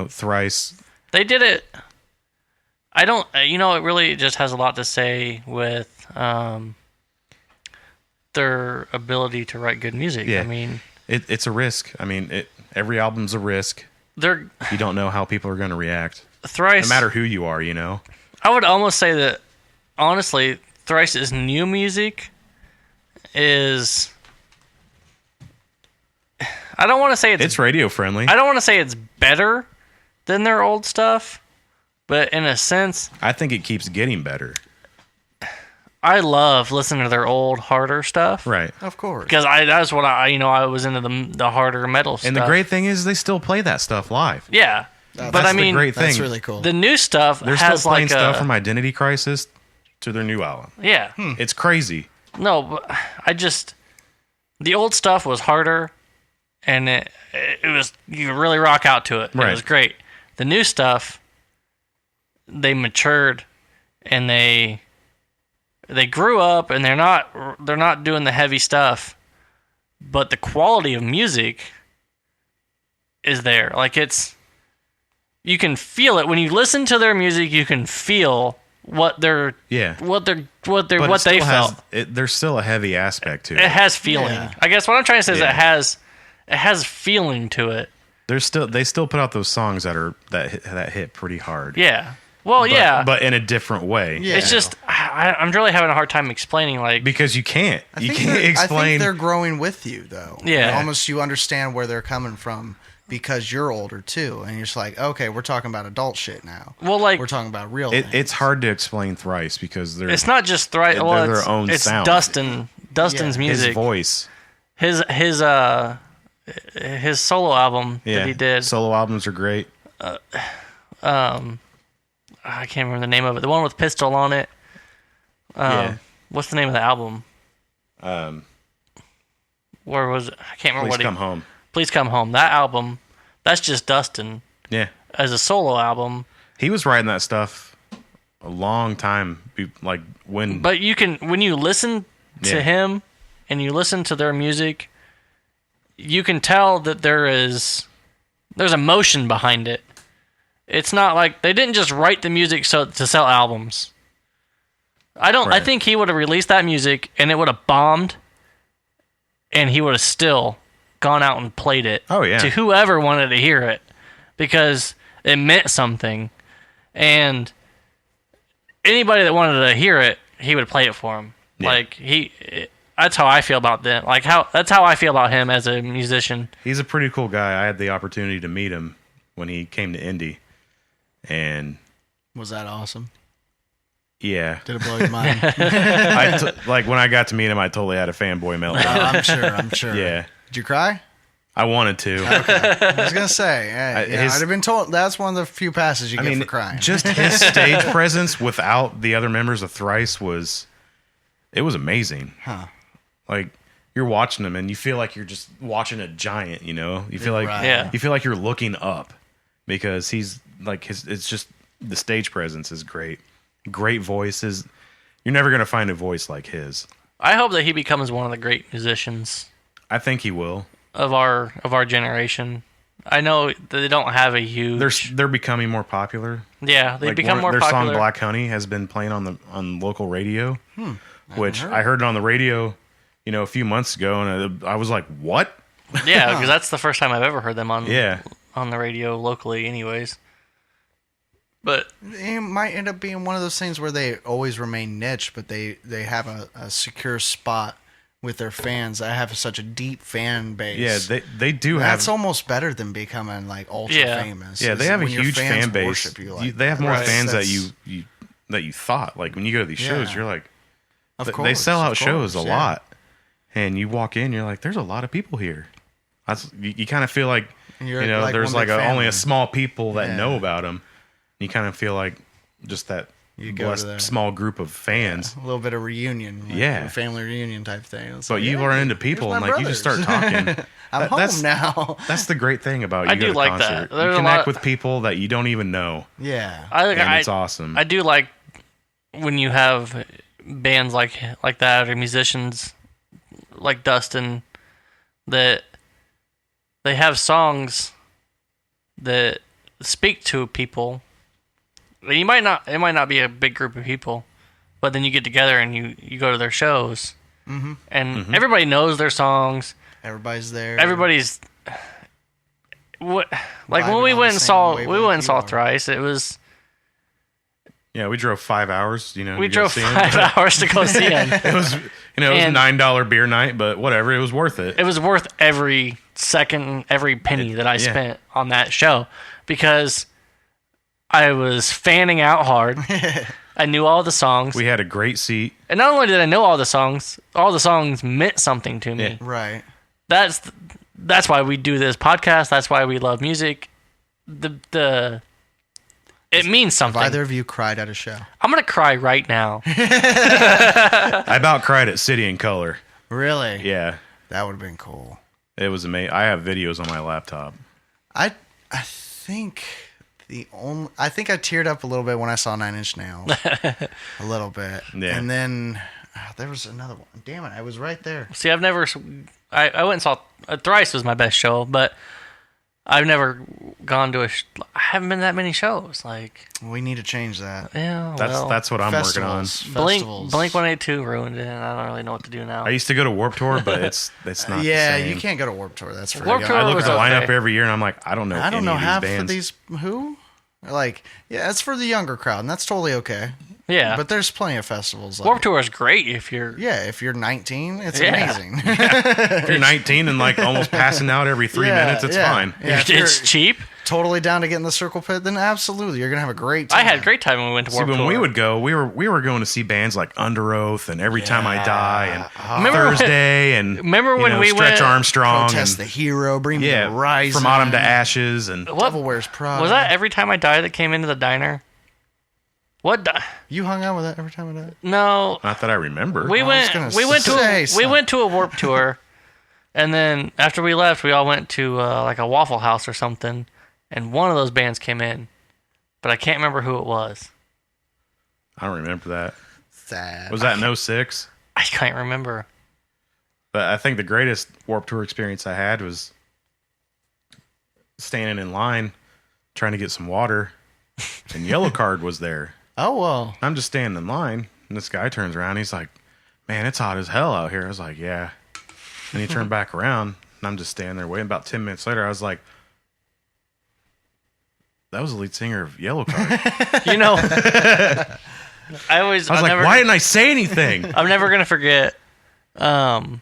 Thrice. They did it. I don't. It really just has a lot to say with their ability to write good music. Yeah. I mean, it's a risk. I mean, every album's a risk. You don't know how people are going to react. Thrice, no matter who you are, I would almost say that, honestly, Thrice's new music is... I don't want to say it's radio friendly. I don't want to say it's better than their old stuff, but in a sense... I think it keeps getting better. I love listening to their old, harder stuff. Right. Of course. Because that's what I was into the harder metal stuff. And the great thing is they still play that stuff live. Yeah. But I mean, the great thing. That's really cool. The new stuff They're has still playing like stuff from Identity Crisis to their new album. Yeah. It's crazy. No, but the old stuff was harder, and it was, you could really rock out to it. Right. It was great. The new stuff, they matured, and they grew up, and they're not doing the heavy stuff, but the quality of music is there. Like, you can feel it when you listen to their music. You can feel what they felt. There's still a heavy aspect to it. It has feeling. Yeah. I guess what I'm trying to say is it has feeling to it. They still put out those songs that hit pretty hard. Yeah. Well, but in a different way. Yeah. It's just I'm really having a hard time explaining, like, because you can't explain. I think they're growing with you though. Yeah. And almost you understand where they're coming from because you're older too, and you're just like, okay, we're talking about adult shit now. Well, like, we're talking about real things. It's hard to explain Thrice because it's not just Thrice. Well, their own sound. Dustin's music, his voice, his solo album that he did. Solo albums are great. I can't remember the name of it. The one with Pistol on it. What's the name of the album? Where was it? I can't remember. Please Come Home. Please Come Home. That album, that's just Dustin. Yeah. As a solo album. He was writing that stuff a long time, like when. But when you listen to him and you listen to their music, you can tell that there's emotion behind it. It's not like they didn't just write the music to sell albums. I think he would have released that music and it would have bombed, and he would have still gone out and played it to whoever wanted to hear it, because it meant something, and anybody that wanted to hear it, he would play it for them. Yeah. Like that's how I feel about them. Like that's how I feel about him as a musician. He's a pretty cool guy. I had the opportunity to meet him when he came to Indy, and Was that awesome? yeah, Did it blow your mind? like when I got to meet him, I totally had a fanboy meltdown. I'm sure. Yeah, Did you cry? I wanted to. Okay. I was gonna say, I'd have been told that's one of the few passes you get for crying. Just his stage presence without the other members of Thrice was amazing. Huh. Like you're watching him and you feel like you're just watching a giant, you know? You feel like Right. you feel like you're looking up because he's like it's just the stage presence is great. Great voices. You're never going to find a voice like his. I hope that he becomes one of the great musicians I think he will. of our generation. I know they don't have a huge. They're becoming more popular. Yeah, they become more their popular. song Black Honey has been playing on local radio, which heard I heard it on the radio, a few months ago, and I was like, "What?" Yeah, because that's the first time I've ever heard them on on the radio locally, anyways. But it might end up being one of those things where they always remain niche, but they have a secure spot with their fans. I have such a deep fan base. Yeah, they do have. That's almost better than becoming like ultra famous. Yeah, they have a when your huge fans fan base. worship you like They have more Right. fans that That's- you thought. Like when you go to these shows, Yeah. you're like, Of they course, sell out of shows course, a yeah. lot, and you walk in, you're like, there's a lot of people here. You kind of feel like And you're like there's one like big only a family. small people that Yeah. know about them. You kind of feel like just that You go to blessed there. small group of fans. A little bit of reunion, like Yeah. a family reunion type thing. It's But like, you yeah, run into here's people my and like you just start brothers. talking. I'm That's- home now. That's the great thing about I you do go to like concert. that. There's You a connect lot- with people that you don't even know, Yeah. and it's awesome. I do like when you have bands like that or musicians like Dustin that they have songs that speak to people. It might not be a big group of people, but then you get together and you go to their shows, and everybody knows their songs. Everybody's there. Everybody's what like when Vibing we on went the and same saw wavelength you are. Thrice. It was Yeah, we drove 5 hours. we to go drove see 'em. 5 hours to go see him. It was, And- $9 beer night, but whatever. It was worth it. It was worth every second, every penny that I spent on that show because I was fanning out hard. I knew all the songs, We had a great seat. and not only did I know all the songs meant something to me. Yeah. Right. That's why we do this podcast. That's why we love music. It means Have something. either of you cried at a show? I'm gonna cry right now. I about cried at City in Color. Really? Yeah, That would have been cool. it was amazing. I have videos on my laptop. I think I teared up a little bit when I saw Nine Inch Nails. A little bit. Yeah. And then there was another one. Damn it, I was right there. See, I went and saw Thrice was my best show, but I've never gone to I haven't been to that many shows. Like, We need to change that. yeah, That's what I'm working on. Festivals. Blink 182 ruined it, and I don't really know what to do now. I used to go to Warped Tour, but it's not. Yeah, the same. you can't go to Warped Tour. That's for Warped young. Tour I look at was the lineup okay. every year, and I'm like, I don't know. I don't any know of half these of bands. these who. Like, yeah, it's for the younger crowd, and that's totally okay. Yeah, But there's plenty of festivals. Like Warped Tour is great if you're. Yeah, if you're 19, it's Yeah. amazing. If you're 19 and like almost passing out every 3 Yeah, minutes, it's yeah. fine. Yeah, if you're It's cheap. totally down to get in the circle pit, then absolutely, you're gonna have a great time. I had a great time when we went to See, Warped when Tour. we would go, we were going to see bands like Under Oath and Every Time I Die and Remember when- Thursday and remember when we Stretch went- Armstrong Protest the and Hero, Bring Me the Horizon, From Autumn to Ashes and What Devil Wears Prada. was that? Every Time I Die that came into the diner. What? You hung out with that every time I died? No, not that I remember. we I was went. gonna We went to say we something. went to a Warped Tour, and then after we left, we all went to like a Waffle House or something, and one of those bands came in, but I can't remember who it was. I don't remember that. Sad. Was that in 06? I can't remember. But I think the greatest Warped Tour experience I had was standing in line trying to get some water, and Yellow Card was there. Oh well. I'm just standing in line, and this guy turns around. He's like, "Man, it's hot as hell out here." I was like, "Yeah." And he turned back around, and I'm just standing there waiting. About 10 minutes later, I was like, "That was the lead singer of Yellow Card." You know, I was like, never, "Why didn't I say anything?" I'm never gonna forget Here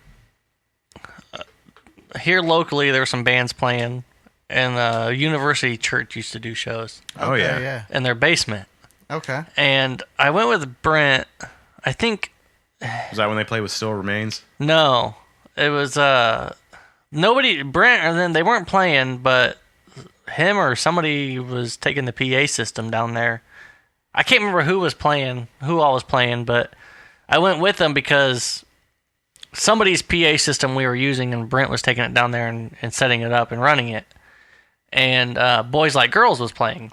locally, there were some bands playing, and the University Church used to do shows Oh, yeah. in their basement. Okay. And I went with Brent. I think Was that when they played with Still Remains? no, it was nobody. Brent, and then they weren't playing, but him or somebody was taking the PA system down there. I can't remember who all was playing, but I went with them because somebody's PA system we were using, and Brent was taking it down there and setting it up and running it. And Boys Like Girls was playing.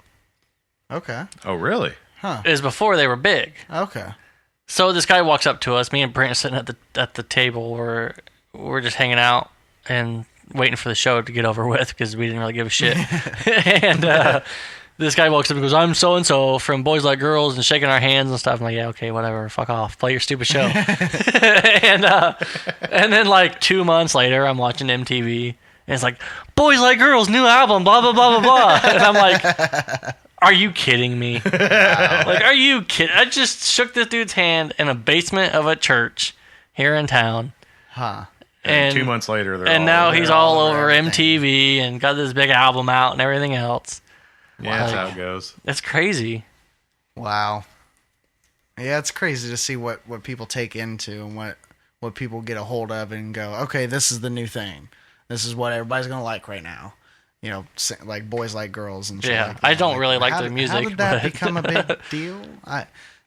Okay. Oh, really? Huh. It was before they were big. Okay. So this guy walks up to us. Me and Brent are sitting at the table. We're just hanging out and waiting for the show to get over with because we didn't really give a shit. And this guy walks up and goes, "I'm so and so from Boys Like Girls," and shaking our hands and stuff. I'm like, "Yeah, okay, whatever. Fuck off. Play your stupid show." and then like 2 months later, I'm watching MTV, and it's like, "Boys Like Girls, new album, blah blah blah blah blah," and I'm like, "Are you kidding me? Like, are you kidding?" I just shook this dude's hand in a basement of a church here in town. Huh. And 2 months later, now he's all over everything. MTV and got this big album out and everything else. Yeah, that's how it goes. It's crazy. Wow. Yeah, it's crazy to see what people take into and what people get a hold of and go, okay, this is the new thing. This is what everybody's going to like right now. You know, like Boys Like Girls and shit like that. I don't really like their music. How did that but become a big deal?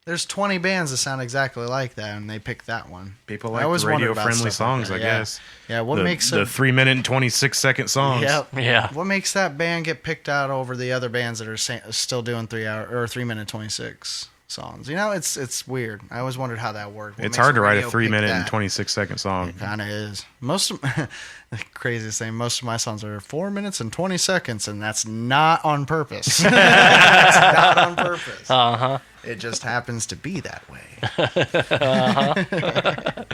There's 20 bands that sound exactly like that, and they picked that one. People like the radio-friendly songs, I guess. Yeah, what makes the 3 minute and 26-second songs? Yep. Yeah. What makes that band get picked out over the other bands that are still doing 3 minute 26 songs? You know, it's weird. I always wondered how that worked. It's hard to write a 3 minute and 26-second song. It kind of is. The craziest thing, most of my songs are 4 minutes and 20 seconds, and that's not on purpose. That's not on purpose. Uh-huh. It just happens to be that way. Uh-huh.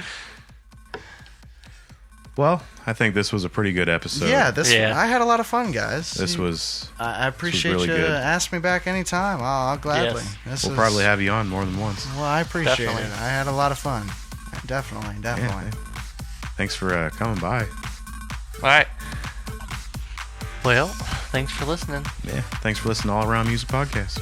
Well, I think this was a pretty good episode. Yeah, I had a lot of fun, guys. This was. I appreciate really you. good. Ask me back anytime. I'll gladly. Yes. We'll probably have you on more than once. Well, I appreciate Definitely. it. I had a lot of fun. Definitely. Yeah. Thanks for coming by. All right. Well, thanks for listening. Yeah, thanks for listening to All Around Music Podcast.